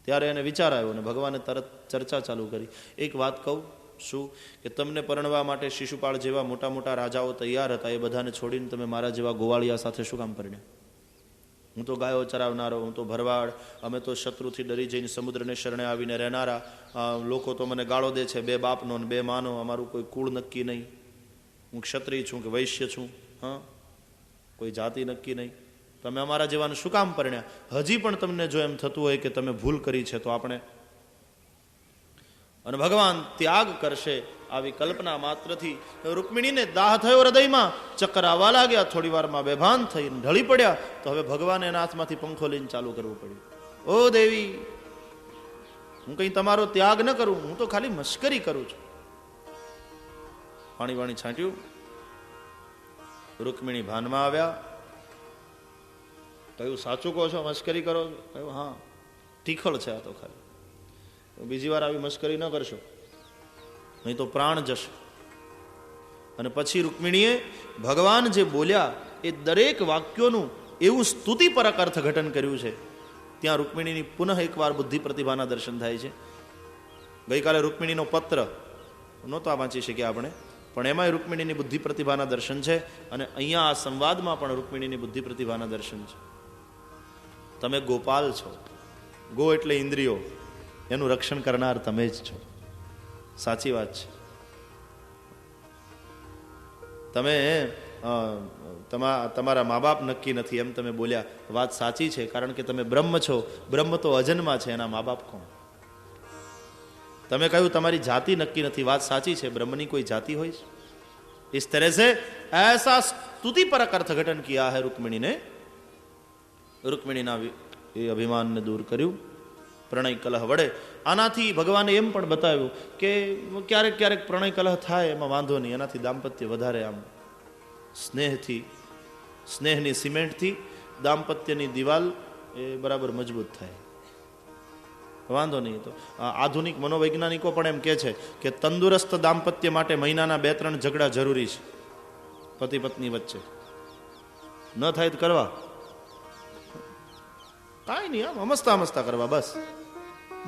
[SPEAKER 1] ત્યારે એને વિચાર આવ્યો ને ભગવાને તરત ચર્ચા ચાલુ કરી. એક વાત કહું, શું કે તમને પરણવા માટે શિશુપાળ જેવા મોટા મોટા રાજાઓ તૈયાર હતા, એ બધાને છોડીને તમે મારા જેવા ગોવાળિયા સાથે શું કામ પરણ્યા? હું તો ગાયો ચરાવનારો, હું તો ભરવાડ, અમે તો શત્રુથી ડરી જઈને સમુદ્રને શરણે આવીને રહેનારા. લોકો તો મને ગાળો દે છે, બે બાપનો ને બે માનો, અમારું કોઈ કુળ નક્કી નહીં. હું ક્ષત્રિય છું કે વૈશ્ય છું, હા, કોઈ જાતિ નક્કી નહીં. તમે અમારા જેવાને શું કામ પરણ્યા? હજી પણ તમને જો એમ થતું હોય કે તમે ભૂલ કરી છે તો આપણે, અને ભગવાન ત્યાગ કરશે આવી કલ્પના માત્રથી રૂકમિણીને દાહ થયો હૃદયમાં, ચક્કર આવવા લાગ્યા, થોડી વારમાં બેભાન થઈને ઢળી પડ્યા. તો હવે ભગવાને એના હાથમાંથી પંખો લઈને ચાલુ કરવું પડ્યું. ઓ દેવી, હું કઈ તમારો ત્યાગ ન કરું, હું તો ખાલી મશ્કરી કરું છું. પાણી વાણી છાંટ્યું. રૂકમિણી ભાનમાં આવ્યા. કહ્યું સાચું કહો છો, મશ્કરી કરો છો? કહ્યું હા, ટીખળ છે આ તો ખાલી, બીજી વાર આવી મશ્કરી ન કરશો નહીં તો પ્રાણ જશે. અને પછી રૂકમિણીએ ભગવાન જે બોલ્યા એ દરેક વાક્યોનું એવું સ્તુતિપરક અર્થઘટન કર્યું છે. ત્યાં રૂકમિણીની પુનઃ એકવાર બુદ્ધિ પ્રતિભાના દર્શન થાય છે. ગઈકાલે રૂકમિણીનો પત્ર નહોતા વાંચી શક્યા આપણે, પણ એમાંય રૂકમિણીની બુદ્ધિ પ્રતિભાના દર્શન છે. અને અહીંયા આ સંવાદમાં પણ રૂકમિણીની બુદ્ધિ પ્રતિભાના દર્શન છે. તમે ગોપાલ છો, ગો એટલે ઇન્દ્રિયો, એનું રક્ષણ કરનાર તમે જ છો. સાચી વાત છે. તમે તમારા મા બાપ નક્કી નથી એમ તમે બોલ્યા, વાત સાચી છે, કારણ કે તમે બ્રહ્મ છો. બ્રહ્મ તો અજન્મા છે, એના મા બાપ કોણ? તમે કહ્યું તમારી જાતિ નક્કી નથી, વાત સાચી છે, બ્રહ્મની કોઈ જાતિ હોય છે? इस तरह से ऐसा स्तुति परक अर्थघटन किया है रुक्मिणी ने. રૂકમિણીના એ અભિમાનને દૂર કર્યું પ્રણય કલહ વડે. આનાથી ભગવાને એમ પણ બતાવ્યું કે ક્યારેક ક્યારેક પ્રણય કલહ થાય, એમાં વાંધો નહીં, એનાથી દાંપત્ય વધારે આમ સ્નેહથી, સ્નેહની સિમેન્ટથી દાંપત્યની દિવાલ એ બરાબર મજબૂત થાય, વાંધો નહીં. તો આધુનિક મનોવૈજ્ઞાનિકો પણ એમ કહે છે કે તંદુરસ્ત દાંપત્ય માટે મહિનાના 2-3 ઝઘડા જરૂરી છે પતિ પત્ની વચ્ચે. ન થાય તો કરવા કાંઈ નહીં, આમ હમસતા હમસતા કરવા. બસ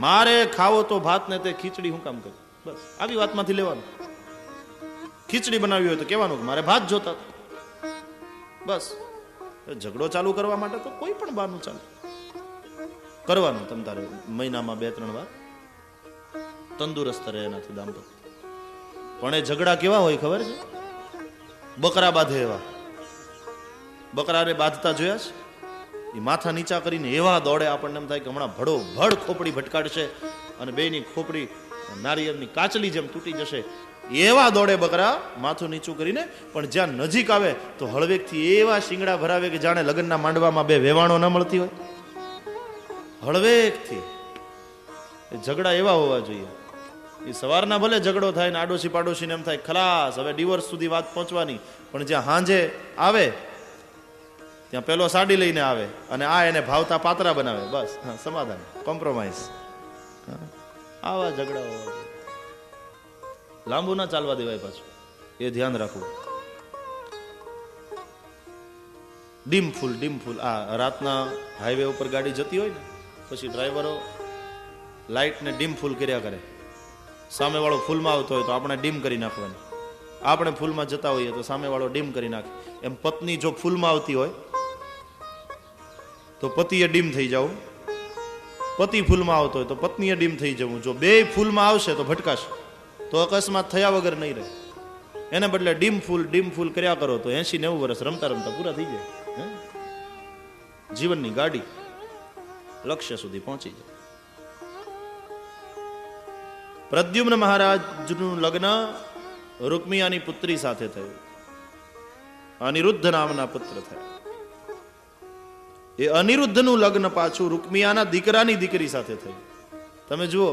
[SPEAKER 1] મારે ખાવો તો ભાત ને તે ખીચડી હું કામ કરું, બસ આવી વાતમાંથી લેવાનું. ખીચડી બનાવી હોય તો કહેવાનું કે મારે ભાત જોતા, બસ. ઝઘડો ચાલુ કરવા માટે તો કોઈ પણ બહાનું ચાલે કરવાનું. તમ તારે મહિનામાં 2-3 વાર તંદુરસ્ત રહે એનાથી દાંપત્ય. પણ એ ઝઘડા કેવા હોય ખબર છે? બકરા બાંધે એવા. બકરાને બાંધતા જોયા છે? એ માથા નીચા કરીને એવા દોડે, આપણને એમ થાય કે હમણાં ભડો ભડ ખોપડી ભટકાડશે અને બેની ખોપડી નારિયેળની કાચલી જેમ તૂટી જશે. એવા દોડે બકરા માથું નીચું કરીને. પણ જ્યાં નજીક આવે તો હળવેકથી એવા શિંગડા ભરાવે કે જાણે લગ્નના માંડવામાં 2 વેવાણો ન મળતી હોય. હળવેકથી ઝઘડા એવા હોવા જોઈએ. એ સવારના ભલે ઝઘડો થાય ને આડોશી પાડોશીને એમ થાય ખલાસ, હવે ડિવોર્સ સુધી વાત પહોંચવાની. પણ જ્યાં હાંજે આવે ત્યાં પેલો સાડી લઈને આવે અને આ એને ભાવતા પાતરા બનાવે, બસ સમાધાન, કોમ્પ્રોમાઇઝ. આવા ઝઘડા હોવા જોઈએ. લાંબુ ના ચાલવા દેવાય પાછું, એ ધ્યાન રાખવું. ડીમ ફૂલ આ રાતના હાઈવે ઉપર ગાડી જતી હોય ને પછી ડ્રાઈવરો લાઇટને ડીમ ફૂલ કર્યા કરે. સામેવાળો ફૂલમાં આવતો હોય તો આપણે ડીમ કરી નાખવાની. આપણે ફૂલમાં જતા હોઈએ તો સામેવાળો ડીમ કરી નાખે. એમ પત્ની જો ફૂલમાં આવતી હોય તો પતિએ ડીમ થઈ જવું, પતિ ફૂલમાં આવતો હોય તો પત્નીએ ડીમ થઈ જવું. જો બે ફૂલમાં આવશે તો ભટકાશે, તો અકસ્માત થયા વગર નહીં રહે. એને બદલે ડીમ ફૂલ કર્યા કરો તો 80-90 વર્ષ રમતા રમતા પૂરા થઈ જાય. જીવનની ગાડી લક્ષ્ય સુધી પહોંચી જાય. પ્રદ્યુમ્ન મહારાજનું લગ્ન રૂકમિયાની પુત્રી સાથે થયું અનિરુદ્ધ નામના પુત્ર થયા. એ અનિરુદ્ધનું લગ્ન પાછું રૂકમિયાના દીકરાની દીકરી સાથે થયું. તમે જુઓ,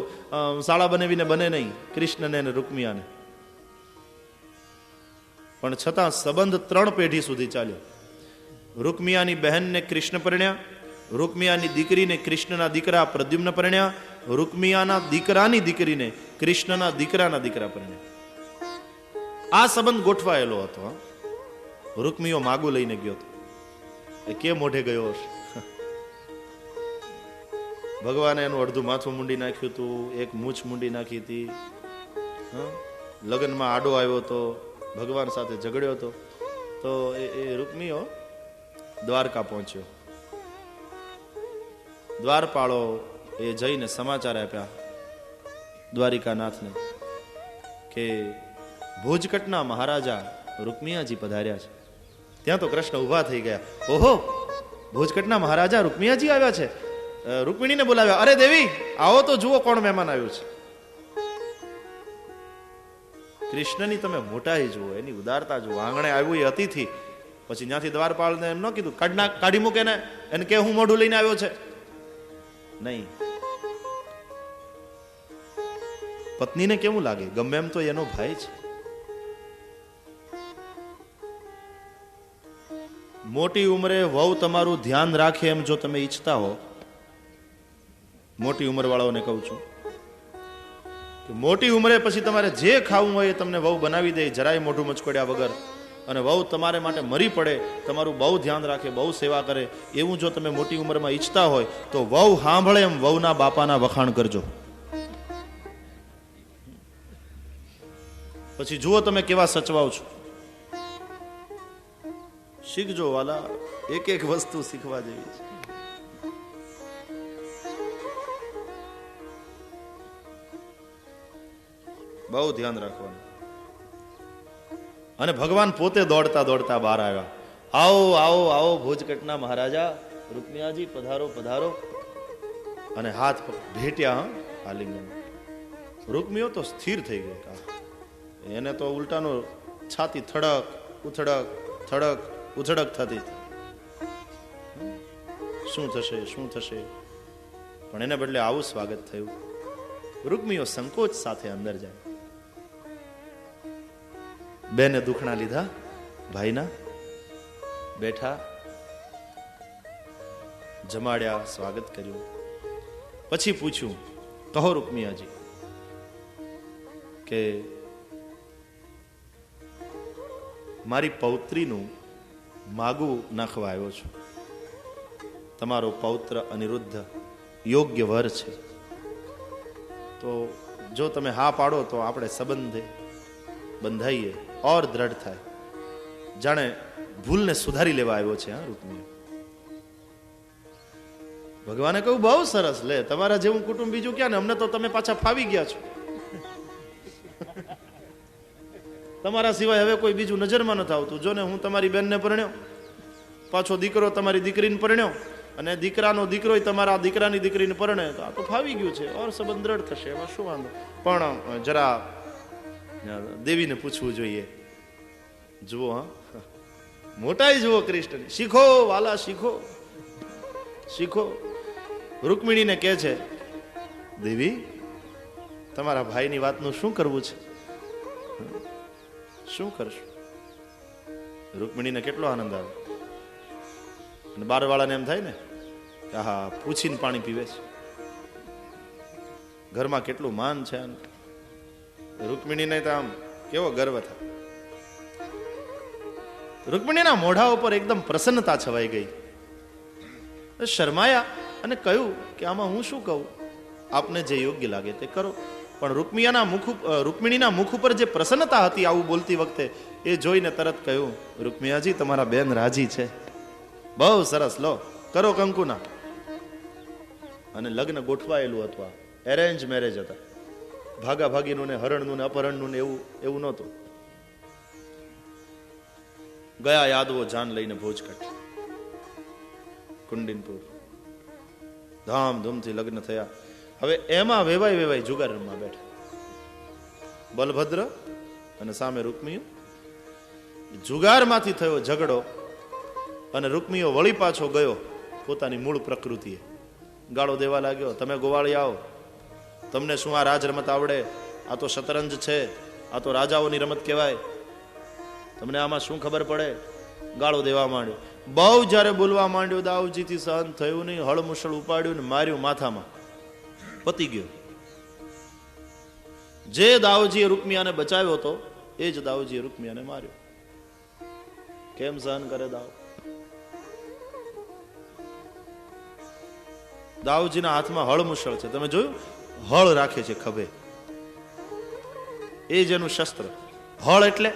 [SPEAKER 1] શાળા બનાવીને બને નહીં કૃષ્ણને અને રૂકમિયાને, પણ છતાં સંબંધ 3 પેઢી સુધી ચાલ્યો. રૂકમિયાની બહેનને કૃષ્ણ પરણ્યા, રૂકમિયાની દીકરીને કૃષ્ણના દીકરા પ્રદ્યુમ્ન પરણ્યા, રૂકમિયાના દીકરાની દીકરીને કૃષ્ણના દીકરાના દીકરા પરણ્યા. આ સંબંધ ગોઠવાયેલો હતો. રૂકમિયો માગું લઈને ગયો હતો. એ કે મોઢે ગયો હશે? ભગવાને એનું અડધું માથું મૂંડી નાખ્યું હતું, એક મૂછ મૂંડી નાખી હતી. લગ્નમાં આડો આવ્યો હતો, ભગવાન સાથે ઝઘડ્યો હતો. તો એ રૂકમિયો દ્વારકા પહોંચ્યો. દ્વારપાળો એ જઈને સમાચાર આપ્યા દ્વારિકાનાથને કે ભોજકટના મહારાજા રૂકમિયાજી પધાર્યા છે. ત્યાં તો કૃષ્ણ ઊભા થઈ ગયા. ઓહો, ભોજકટના મહારાજા રૂકમિયાજી આવ્યા છે. રૂકમિણીને બોલાવ્યા. અરે દેવી, આવો તો જુઓ કોણ મહેમાન આવ્યું છે. કૃષ્ણની તમે મોટાઈ જુઓ, એની ઉદારતા જુઓ. આંગણે આવ્યું એ અતિથિ. પછી ત્યાંથી દ્વારપાળને એમ ન કીધું કાઢી મૂકે ને એને કે હું મોઢું લઈને આવ્યો છે. નહીં, પત્નીને કેવું લાગે? ગમે એમ તો એનો ભાઈ છે. મોટી ઉંમરે વહુ તમારું ધ્યાન રાખે એમ જો તમે ઈચ્છતા હો, મોટી ઉંમર વાળાઓને કહું છું કે મોટી ઉંમરે પછી તમારે જે ખાવું હોય એ તમને વહુ બનાવી દે, જરાય મોઢું મચકોડ્યા વગર, અને વહુ તમારે માટે મરી પડે, તમારું બહુ ધ્યાન રાખે, બહુ સેવા કરે, એવું જો તમે મોટી ઉંમરમાં ઈચ્છતા હોય તો વહુ સાંભળે એમ વહુના બાપાના વખાણ કરજો. પછી જુઓ તમે કેવા સચવાવ છો. શીખજો વાલા, એક એક વસ્તુ શીખવા જેવી છે. બહુ ધ્યાન રાખવાનું. અને ભગવાન પોતે દોડતા દોડતા બહાર આવ્યા. આવો આવો આવો ભોજકટના મહારાજા રૂકમિયાજી, પધારો પધારો. અને હાથ ભેટ્યા આલિંગન. રૂકમિયો તો સ્થિર થઈ ગયો. એને તો ઉલટાનો છાતી થડક ઉથડક થડક ઉથડક થતી. શું થશે શું થશે? પણ એને બદલે આવું સ્વાગત થયું. રૂકમિયો સંકોચ સાથે અંદર જાય. બેને દુખણા લીધા ભાઈના, બેઠા, જમાડ્યા, સ્વાગત કર્યું. પછી પૂછ્યું, કહો રૂકમિયાજી કે મારી પૌત્રીનું માગું નાખવા આવ્યો છું. તમારો પૌત્ર અનિરુદ્ધ યોગ્ય વર છે, તો જો તમે હા પાડો તો આપણે સંબંધે બંધાઈએ ઓર દ્રઢ થાય. જાણે ભૂલને સુધારી લેવા આવ્યો છે. હા, રૂકમિયો. ભગવાને કહ્યું, બહુ સરસ, લે તમારા જેવું કુટુંબ બીજું ક્યાં ને, અમને તો તમે પાછા ફાવી ગયા છો. તમારા સિવાય હવે કોઈ બીજું નજરમાં નથી આવતું. જો ને હું તમારી બેનને પરણ્યો, પાછો દીકરો તમારી દીકરીને પરણ્યો, અને દીકરાનો દીકરો તમારા દીકરાની દીકરીને પરણે, તો આ તો ફાવી ગયું છે, ઓર સંબંધ દ્રઢ થશે, એમાં શું વાંધો. પણ જરા દેવીને પૂછવું જોઈએ. જુઓ, હા, મોટાઈ જુઓ કૃષ્ણ. શીખો વાલા, શીખો શીખો. રૂકમિણીને કહે છે, દેવી તમારા ભાઈની વાતનું શું કરવું છે? શું કરશું? રૂકમિણીને કેટલો આનંદ આવે. અને બારવાળાને એમ થાય ને, હા, પૂછીને પાણી પીવે છે. ઘરમાં કેટલું માન છે. રૂકમિણીને તો આમ કેવો ગર્વ થાય. રૂકમિણીના મોઢા ઉપર એકદમ પ્રસન્નતા છવાઈ ગઈ. શરમાયા અને કહ્યું કે આમાં હું શું કહું, આપને જે યોગ્ય લાગે તે કરો. પણ રૂકમિણીના મુખ ઉપર જે પ્રસન્નતા હતી આવું બોલતી વખતે, એ જોઈને તરત કહ્યું, રૂકમિયાજી તમારા બેન રાજી છે, બહુ સરસ, લો કરો કંકુના. અને લગ્ન ગોઠવાયેલું હતું. એરેન્જ મેરેજ હતા. ભાગાભાગીનું ને હરણનું ને અપહરણનું ને એવું નહોતું. ગયા યાદવો જાન લઈને ભોજકટ, કુંડિનપુર, ધામધૂમથી લગ્ન થયા. હવે એમાં વેવાય જુગાર રમવા બેઠા. બલભદ્ર અને સામે રૂકમિયો. જુગારમાંથી થયો ઝઘડો અને રૂકમીઓ વળી પાછો ગયો પોતાની મૂળ પ્રકૃતિએ. ગાળો દેવા લાગ્યો, તમે ગોવાળી આવો, તમને શું આ રાજ રમત આવડે? આ તો શતરંજ છે, આ તો રાજાઓની રમત કહેવાય, તમને આમાં શું ખબર પડે? ગાળો દેવા માંડ્યો. બહુ જયારે બોલવા માંડ્યો, દાઉજીથી સહન થયું નહીં, હળમુસળ ઉપાડ્યું ને માર્યું માથામાં, પતી ગયો. જે દાઉજીએ રૂકમિયાને બચાવ્યો હતો એ જ દાઉજીએ રૂકમિયાને માર્યો. કેમ સહન કરે દાઉ? દાઉજીના હાથમાં હળમુસળ છે, તમે જોયું? હળ રાખે છે ખભે, એ જ એનું શસ્ત્ર. હળ એટલે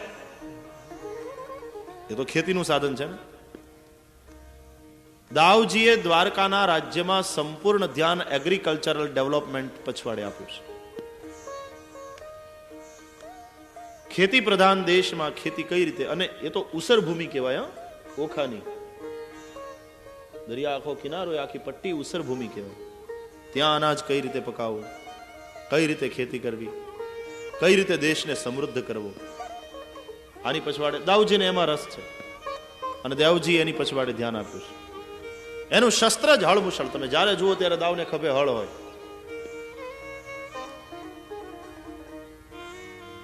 [SPEAKER 1] એ તો ખેતીનું સાધન છે ને. દાઉજીએ દ્વારકાના રાજ્યમાં સંપૂર્ણ ધ્યાન એગ્રીકલ્ચરલ ડેવલપમેન્ટ પછવાડે આપ્યું છે. ખેતી પ્રધાન દેશમાં ખેતી કઈ રીતે, અને એ તો ઉસર ભૂમિ કહેવાય, ઓખાની દરિયા આખો કિનારો, આખી પટ્ટી ઉસર ભૂમિ કહેવાય. ત્યાં અનાજ કઈ રીતે પકાવવું, કઈ રીતે ખેતી કરવી, કઈ રીતે દેશને સમૃદ્ધ કરવો, આની પછવાડે દાઉજીને એમાં રસ છે અને દાઉજી એની પછવાડે ધ્યાન આપ્યું છે. એનું શસ્ત્ર જ હળમુસળ. તમે જ્યારે જુઓ ત્યારે દાવને ખભે હળ હોય.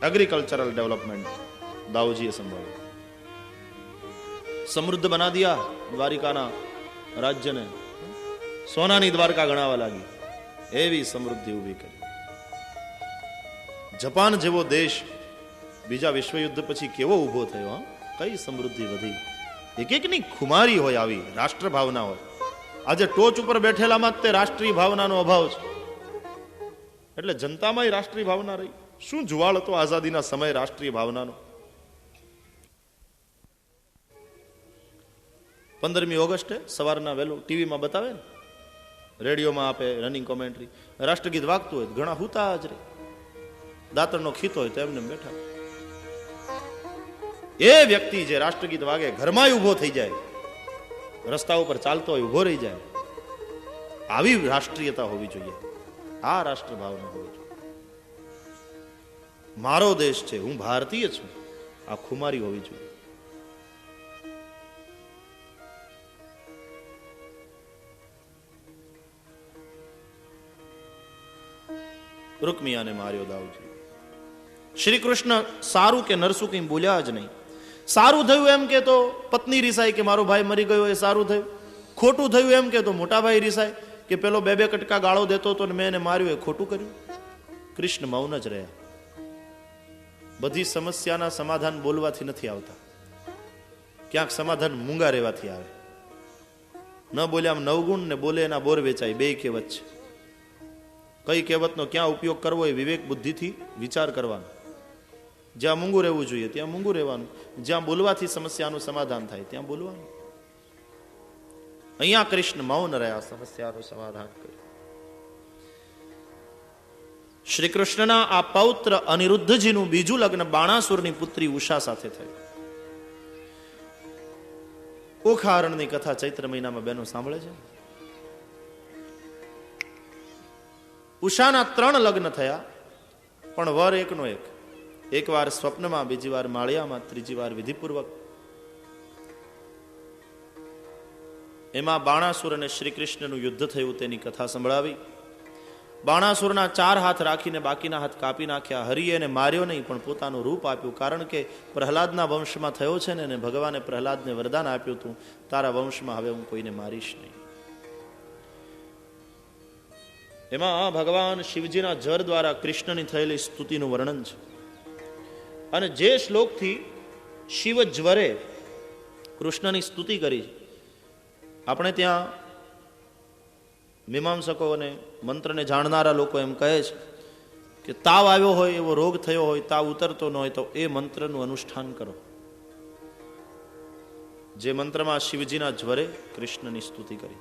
[SPEAKER 1] એગ્રીકલ્ચરલ ડેવલપમેન્ટ દાઉજીએ સંભાળ્યું. સમૃદ્ધ બના દિયા દ્વારિકાના રાજ્યને, સોનાની દ્વારકા ગણાવા લાગી, એવી સમૃદ્ધિ ઊભી કરી. જાપાન જેવો દેશ બીજા વિશ્વયુદ્ધ પછી કેવો ઊભો થયો, કઈ સમૃદ્ધિ વધી. એક એકની ખુમારી હોય, આવી રાષ્ટ્ર ભાવના હોય. આજે ટોચ ઉપર બેઠેલામાં જ તે રાષ્ટ્રીય ભાવનાનો અભાવ છે. એટલે જનતામાં રાષ્ટ્રીય ભાવના રહી. શું જુવાળ હતો આઝાદીના સમય રાષ્ટ્રીય ભાવનાનો. 15મી ઓગસ્ટે સવારના વહેલો ટીવીમાં બતાવે ને, રેડિયોમાં આપે રનિંગ કોમેન્ટ્રી, રાષ્ટ્રગીત વાગતું હોય, ઘણા હુતા જ રહે, દાંતણનો ખીતો હોય તો એમને બેઠા. એ વ્યક્તિ જે રાષ્ટ્રગીત વાગે ઘરમાં ઉભો થઈ જાય, રસ્તા ઉપર ચાલતો હોય ઉભો રહી જાય. આવી રાષ્ટ્રીયતા હોવી જોઈએ, આ રાષ્ટ્ર ભાવના હોવી જોઈએ. મારો દેશ છે, હું ભારતીય છું, આ ખુમારી હોવી જોઈએ. રૂકમિયાને માર્યો દાઉજી. શ્રી કૃષ્ણ સારું કે નરસું કઈ બોલ્યા જ નહીં. સારું થયું એમ કે તો પત્ની રિસાય કે મારો ભાઈ મરી ગયો, એ સારું થયું. ખોટું થયું એમ કે તો મોટા ભાઈ રિસાય કે પેલો બે કટકા ગાળો દેતો હતો ને મેં એને માર્યું, એ ખોટું કર્યું. કૃષ્ણ મૌન જ રહ્યા. બધી સમસ્યાના સમાધાન બોલવાથી નથી આવતા, ક્યાંક સમાધાન મૂંગા રહેવાથી આવે. ન બોલ્યા આમ નવગુણ ને બોલે એના બોર વેચાય, બે કહેવત છે. કઈ કહેવતનો ક્યાં ઉપયોગ કરવો એ વિવેક બુદ્ધિથી વિચાર કરવાનો. જ્યાં મૂંગું રહેવું જોઈએ ત્યાં મૂંગું રહેવાનું, જ્યાં બોલવાથી સમસ્યાનું સમાધાન થાય ત્યાં બોલવાનું. અહીંયા કૃષ્ણ મૌન રહ્યા, સમસ્યાનું સમાધાન કર્યું. શ્રી કૃષ્ણના આ પૌત્ર અનિરુદ્ધજીનું બીજું લગ્ન બાણાસુરની પુત્રી ઉષા સાથે થયું. ઓખારણની કથા ચૈત્ર મહિનામાં બહેનો સાંભળે છે. ઉષાના 3 લગ્ન થયા, પણ વર એકનો એક. એક વાર સ્વપ્નમાં, બીજી વાર માળિયામાં, ત્રીજી વાર વિધિપૂર્વક. એમાં બાણાસુર અને શ્રી કૃષ્ણનું યુદ્ધ થયું તેની કથા સંભળાવી. બાણાસુરના 4 હાથ રાખીને બાકીના હાથ કાપી નાખ્યા. હરિએ એને માર્યો નહીં પણ પોતાનું રૂપ આપ્યું, કારણ કે પ્રહલાદના વંશમાં થયો છે ને, ભગવાને પ્રહલાદને વરદાન આપ્યું હતું, તારા વંશમાં હવે હું કોઈને મારીશ નહીં. એમાં ભગવાન શિવજીના જર દ્વારા કૃષ્ણની થયેલી સ્તુતિનું વર્ણન છે. અને જે શ્લોકથી શિવ જ્વરે કૃષ્ણની સ્તુતિ કરી, આપણે ત્યાં મીમાંસકો અને મંત્રને જાણનારા લોકો એમ કહે છે કે તાવ આવ્યો હોય, એવો રોગ થયો હોય, તાવ ઉતરતો ન હોય તો એ મંત્રનું અનુષ્ઠાન કરો. જે મંત્રમાં શિવજીના જ્વરે કૃષ્ણની સ્તુતિ કરી.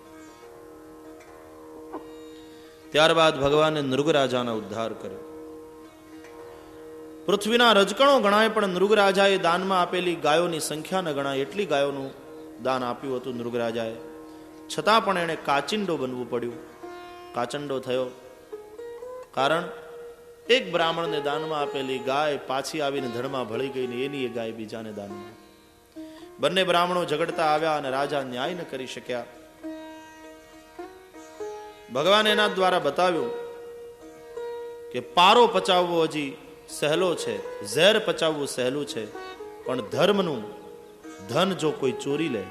[SPEAKER 1] ત્યારબાદ ભગવાને નૃગરાજાનો ઉદ્ધાર કર્યો. પૃથ્વીના રજકણો ગણાય પણ નૃગરાજાએ દાનમાં આપેલી ગાયોની સંખ્યા ન ગણાય એટલી ગાયોનું દાન આપ્યું હતું નૃગરાજાએ. છતાં પણ એણે કાચિંડો બનવું પડ્યું. કાચંડો થયો કારણ એક બ્રાહ્મણને દાનમાં આપેલી ગાય પાછી આવીને ધડમાં ભળી ગઈ ને એની એ ગાય બીજાને દાનમાં. બંને બ્રાહ્મણો ઝઘડતા આવ્યા અને રાજા ન્યાય ન કરી શક્યા. ભગવાને એના દ્વારા બતાવ્યું કે પારો પચાવવો હજી સહેલો છે, ઝેર પચાવવું સહેલું છે, પણ ધર્મનું ધન જો કોઈ ચોરી લે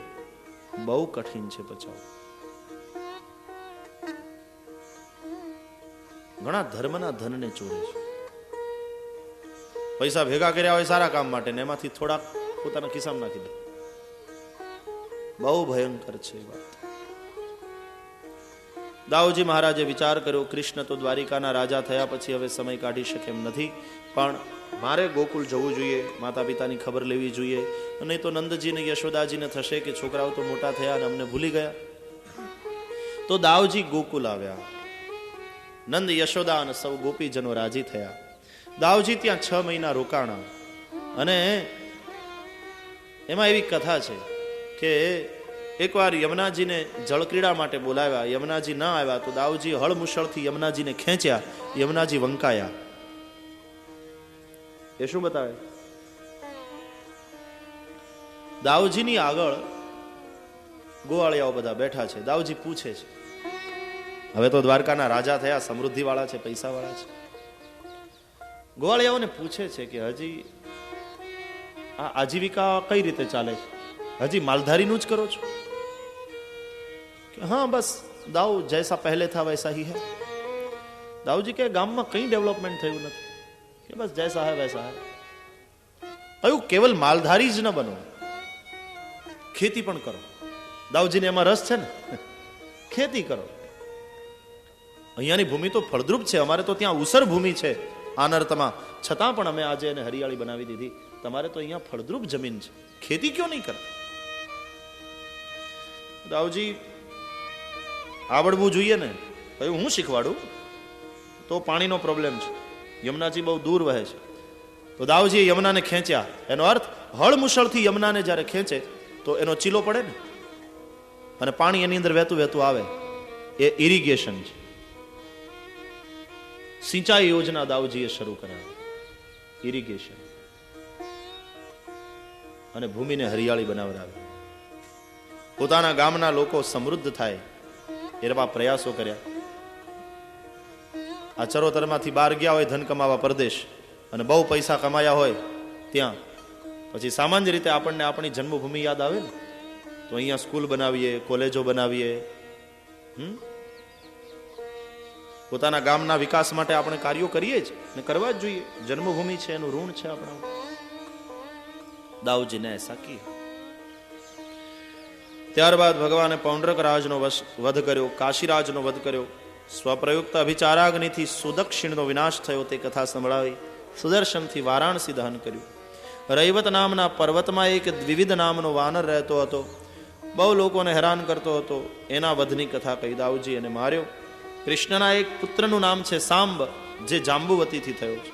[SPEAKER 1] બહુ કઠિન છે પચાવવું. ઘણા ધર્મના ધનને ચોરે છે. પૈસા ભેગા કર્યા હોય સારા કામ માટે ને એમાંથી થોડાક પોતાના ખિસ્સામાં નાખી દે. બહુ ભયંકર છે એ વાત. દાઉજી મહારાજે વિચાર કર્યો, કૃષ્ણ તો દ્વારિકાના રાજા થયા પછી હવે સમય કાઢી શકે એમ નથી, પણ મારે ગોકુળ જવું જોઈએ, માતા પિતાની ખબર લેવી જોઈએ. નહીં તો નંદજીને યશોદાજીને થશે કે છોકરાઓ તો મોટા થયા અને અમને ભૂલી ગયા. તો દાઉજી ગોકુલ આવ્યા. નંદ યશોદા અને સૌ ગોપીજનો રાજી થયા. દાઉજી ત્યાં 6 મહિના રોકાણા. અને એમાં એવી કથા છે કે એકવાર યમુનાજીને જળક્રીડા માટે બોલાવ્યા. યમુનાજી ના આવ્યા તો દાઉજી હળમુશળથી યમુનાજીને ખેંચ્યા. યમુનાજી વંકાયા. એ શું બતાવે? દાઉજીની આગળ ગોવાળિયાઓ બધા બેઠા છે. દાઉજી પૂછે છે, હવે તો દ્વારકાના રાજા થયા, સમૃદ્ધિ વાળા છે, પૈસા વાળા છે. ગોવાળિયાઓને પૂછે છે કે હજી આ આજીવિકા કઈ રીતે ચાલે છે? હજી માલધારીનું જ કરો છો? हाँ बस दाऊ जैसा पहले था वैसा ही है. दाऊजी के गांव में कई डेवलपमेंट થયું નથી કે બસ जैसा है वैसा है. કયું કેવલ માલધારી જ ન બનો, ખેતી પણ કરો. દાઉજીને એમાં રસ છે ને, ખેતી કરો. અહીંયાની ભૂમિ તો ફળદ્રુપ છે, અમારે તો ત્યાં ઉસર ભૂમિ છે આનર્તમાં, છતાં પણ અમે આજે એને હરિયાળી બનાવી દીધી. તમારે તો અહીંયા ફળદ્રુપ જમીન છે, ખેતી ક્यों નહીં કરતા? દાઉજી આવડવું જોઈએ ને. કહ્યું હું શીખવાડું? તો પાણીનો પ્રોબ્લેમ છે, યમુનાજી બહુ દૂર વહે છે. તો દાઉજીએ યમુનાને ખેંચ્યા. એનો અર્થ હળમુશળથી યમુનાને જ્યારે ખેંચે તો એનો ચીલો પડે ને, અને પાણી એની અંદર વહેતું વહેતું આવે. એ ઇરિગેશન છે. સિંચાઈ યોજના દાઉજીએ શરૂ કરાવી, ઇરિગેશન, અને ભૂમિને હરિયાળી બનાવડાવી. પોતાના ગામના લોકો સમૃદ્ધ થાય એવા પ્રયાસો કર્યા. આ ચરોતરમાંથી બહાર ગયા હોય ધન કમાવા પરદેશ, અને બહુ પૈસા કમાયા હોય ત્યાં, પછી સામાન્ય રીતે આપણને આપણી જન્મભૂમિ યાદ આવે ને, તો અહીંયા સ્કૂલ બનાવીએ, કોલેજો બનાવીએ. પોતાના ગામના વિકાસ માટે આપણે કાર્યો કરીએ જ ને, કરવા જ જોઈએ. જન્મભૂમિ છે, એનું ઋણ છે આપણા. દાઉજીને એસા કિયા. ત્યારબાદ ભગવાને પૌંડ્રક રાજનો વધ કર્યો, કાશીરાજનો વધ કર્યો. સ્વપ્રયુક્ત અભિચારાગ્નિથી સુદક્ષિણનો વિનાશ થયો તે કથા સંભળાવી. સુદર્શનથી વારાણસી દહન કર્યું. રૈવત નામના પર્વતમાં એક દ્વિવિધ નામનો વાનર રહેતો હતો, બહુ લોકોને હેરાન કરતો હતો. એના વધની કથા કહી. દાઉજી એને માર્યો. કૃષ્ણના એક પુત્રનું નામ છે સાંબ, જે જાંબુવતીથી થયો છે.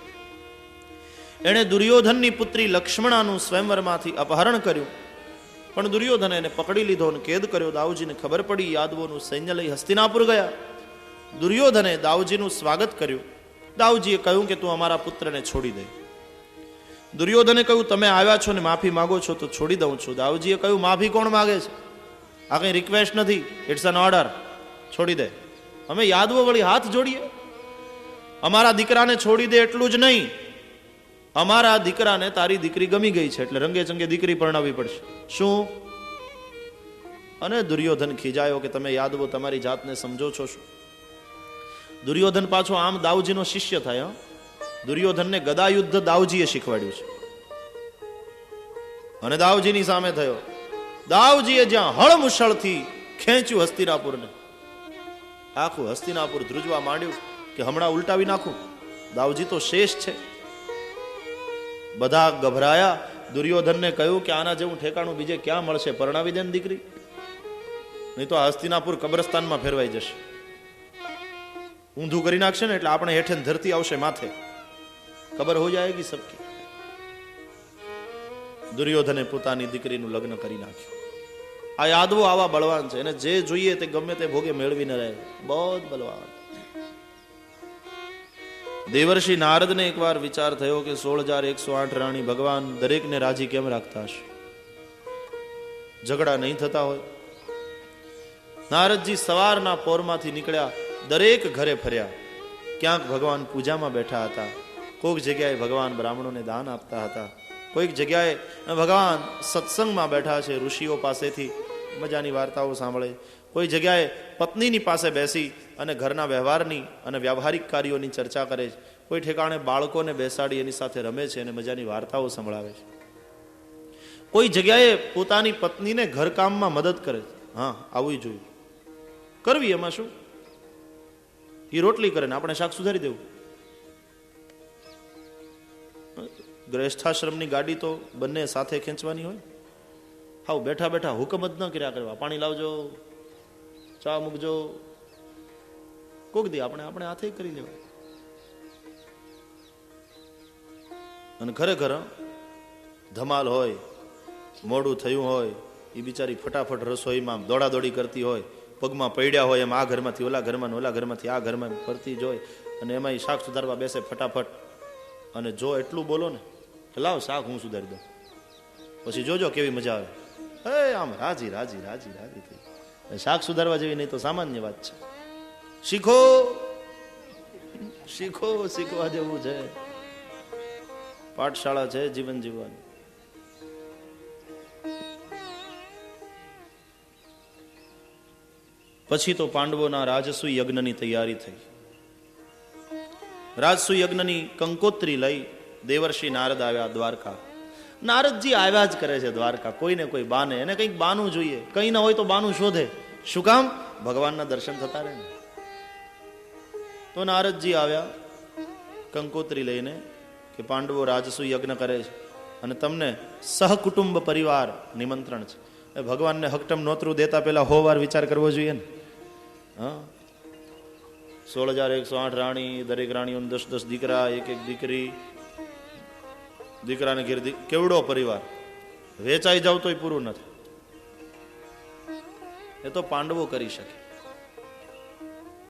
[SPEAKER 1] એણે દુર્યોધનની પુત્રી લક્ષ્મણાનું સ્વયંવરમાંથી અપહરણ કર્યું, પણ દુર્યોધને એને પકડી લીધો અને કેદ કર્યો. દાઉજીને ખબર પડી. યાદવોનું સૈન્ય લઈ હસ્તિનાપુર ગયા. દુર્યોધને દાઉજીનું સ્વાગત કર્યું. દાઉજીએ કહ્યું કે તું અમારા પુત્રને છોડી દે. દુર્યોધને કહ્યું તમે આવ્યા છો ને માફી માંગો છો તો છોડી દઉં છું. દાઉજીએ કહ્યું માફી કોણ માગે છે? આ કઈ રિક્વેસ્ટ નથી, ઇટ્સ એન ઓર્ડર. છોડી દે. અમે યાદવો વળી હાથ જોડીએ? અમારા દીકરાને છોડી દે એટલું જ નહીં, અમારા દીકરાને તારી દીકરી ગમી ગઈ છે એટલે રંગે ચંગે દીકરી પરણાવવી પડશે. શું? અને દુર્યોધન ખીજાયો કે તમે યાદવો તમારી જાતને સમજો છો શું? દુર્યોધન પાછો આમ દાઉજીનો શિષ્ય થાય. દુર્યોધનને ગદા યુદ્ધ દાઉજીએ શીખવાડ્યું છે, અને દાઉજીની સામે થયો. દાઉજીએ જ્યાં હળમુશળથી ખેંચ્યું હસ્તિનાપુરને, આખું હસ્તિનાપુર ધ્રુજવા માંડ્યું કે હમણાં ઉલટાવી નાખું. દાઉજી તો શેષ છે. બધા ગભરાયા. દુર્યોધનને કહ્યું કે આના જેવું ઠેકાણું બીજે ક્યાં મળશે, પરણાવી દે ને દીકરી, નહીં તો આ હસ્તિનાપુર કબ્રસ્તાનમાં ફેરવાઈ જશે. ઊંધું કરી નાખશે ને એટલે આપણે હેઠે ધરતી આવશે માથે, ખબર હો જાયગી સબકી. દુર્યોધને પોતાની દીકરીનું લગ્ન કરી નાખ્યું. આ યાદવો આવા બળવાન છે, એને જે જોઈએ તે ગમે તે ભોગે મેળવીને રહે. બહુ બલવાન. દેવર્ષિ નારદને એકવાર વિચાર થયો કે 16,108 રાણી ભગવાન દરેકને રાજી કેમ રાખતા હશે? ઝઘડા નહીં થતા હોય. નારદજી સવારના પોરમાંથી નીકળ્યા, દરેક ઘરે ફર્યા. ક્યાંક ભગવાન પૂજામાં બેઠા હતા, કોઈક જગ્યાએ ભગવાન બ્રાહ્મણોને દાન આપતા હતા, કોઈક જગ્યાએ ભગવાન સત્સંગમાં બેઠા છે, ઋષિઓ પાસેથી મજાની વાર્તાઓ સાંભળે, કોઈ જગ્યાએ પત્નીની પાસે બેસી અને ઘરના વ્યવહારની અને વ્યાવહારિક કાર્યોની ચર્ચા કરે છે, કોઈ ઠેકાણે બાળકોને બેસાડી એની સાથે રમે છે અને મજાની વાર્તાઓ સંભળાવે છે, કોઈ જગ્યાએ પોતાની પત્નીને ઘરકામમાં મદદ કરે છે. હા, આવું જોયું. કરવી એમાં શું? એ રોટલી કરે ને આપણે શાક સુધારી દેવું. ગ્રહસ્થાશ્રમની ગાડી તો બંને સાથે ખેંચવાની હોય. હાવ બેઠા બેઠા હુકમ જ ન કર્યા કરવા, પાણી લાવજો, ચા મૂકજો, કોક દી આપણે હાથે કરી લેવા. અને ખરેખર ધમાલ હોય, મોડું થયું હોય, એ બિચારી ફટાફટ રસોઈમાં દોડાદોડી કરતી હોય, પગમાં પડ્યા હોય એમ આ ઘરમાંથી ઓલા ઘરમાં, ઓલા ઘરમાંથી આ ઘરમાં ફરતી જોઈ, અને એમાં શાક સુધારવા બેસે ફટાફટ. અને જો એટલું બોલો ને કે લાવ શાક હું સુધારી દઉં, પછી જોજો કેવી મજા આવે. આમ રાજી રાજી રાજી રાજી થઈ. શાક સુધારવા જેવી નહીં તો સામાન્ય વાત છે. શીખો શીખો, શીખવા જેવું છે. પાઠશાળા છે જીવન જીવવાની. પછી તો પાંડવોના રાજસુ યજ્ઞની તૈયારી થઈ. રાજસુ યજ્ઞની કંકોત્રી લઈ દેવર્ષિ નારદ આવ્યા દ્વારકા. નારદજી આવ્યા જ કરે છે દ્વારકા, કોઈને કોઈ બાને, એને કંઈક બાનું જોઈએ, કંઈ ના હોય તો બાનું શોધે. શું કામ? ભગવાનના દર્શન થતા રહે ને. તો નારદજી આવ્યા કંકોત્રી લઈને કે પાંડવો રાજસુ યજ્ઞ કરે છે અને તમને સહકુટુંબ પરિવાર નિમંત્રણ છે. ભગવાનને હકટમ નોતરું દેતા પહેલા 100 વાર વિચાર કરવો જોઈએ ને. હા, 16,108 રાણી, દરેક રાણીઓને 10-10 દીકરા, એક દીકરી, દીકરાને ઘેર કેવડો પરિવાર. વેચાઈ જાવ તોય પૂરું નથી. એ તો પાંડવો કરી શકે.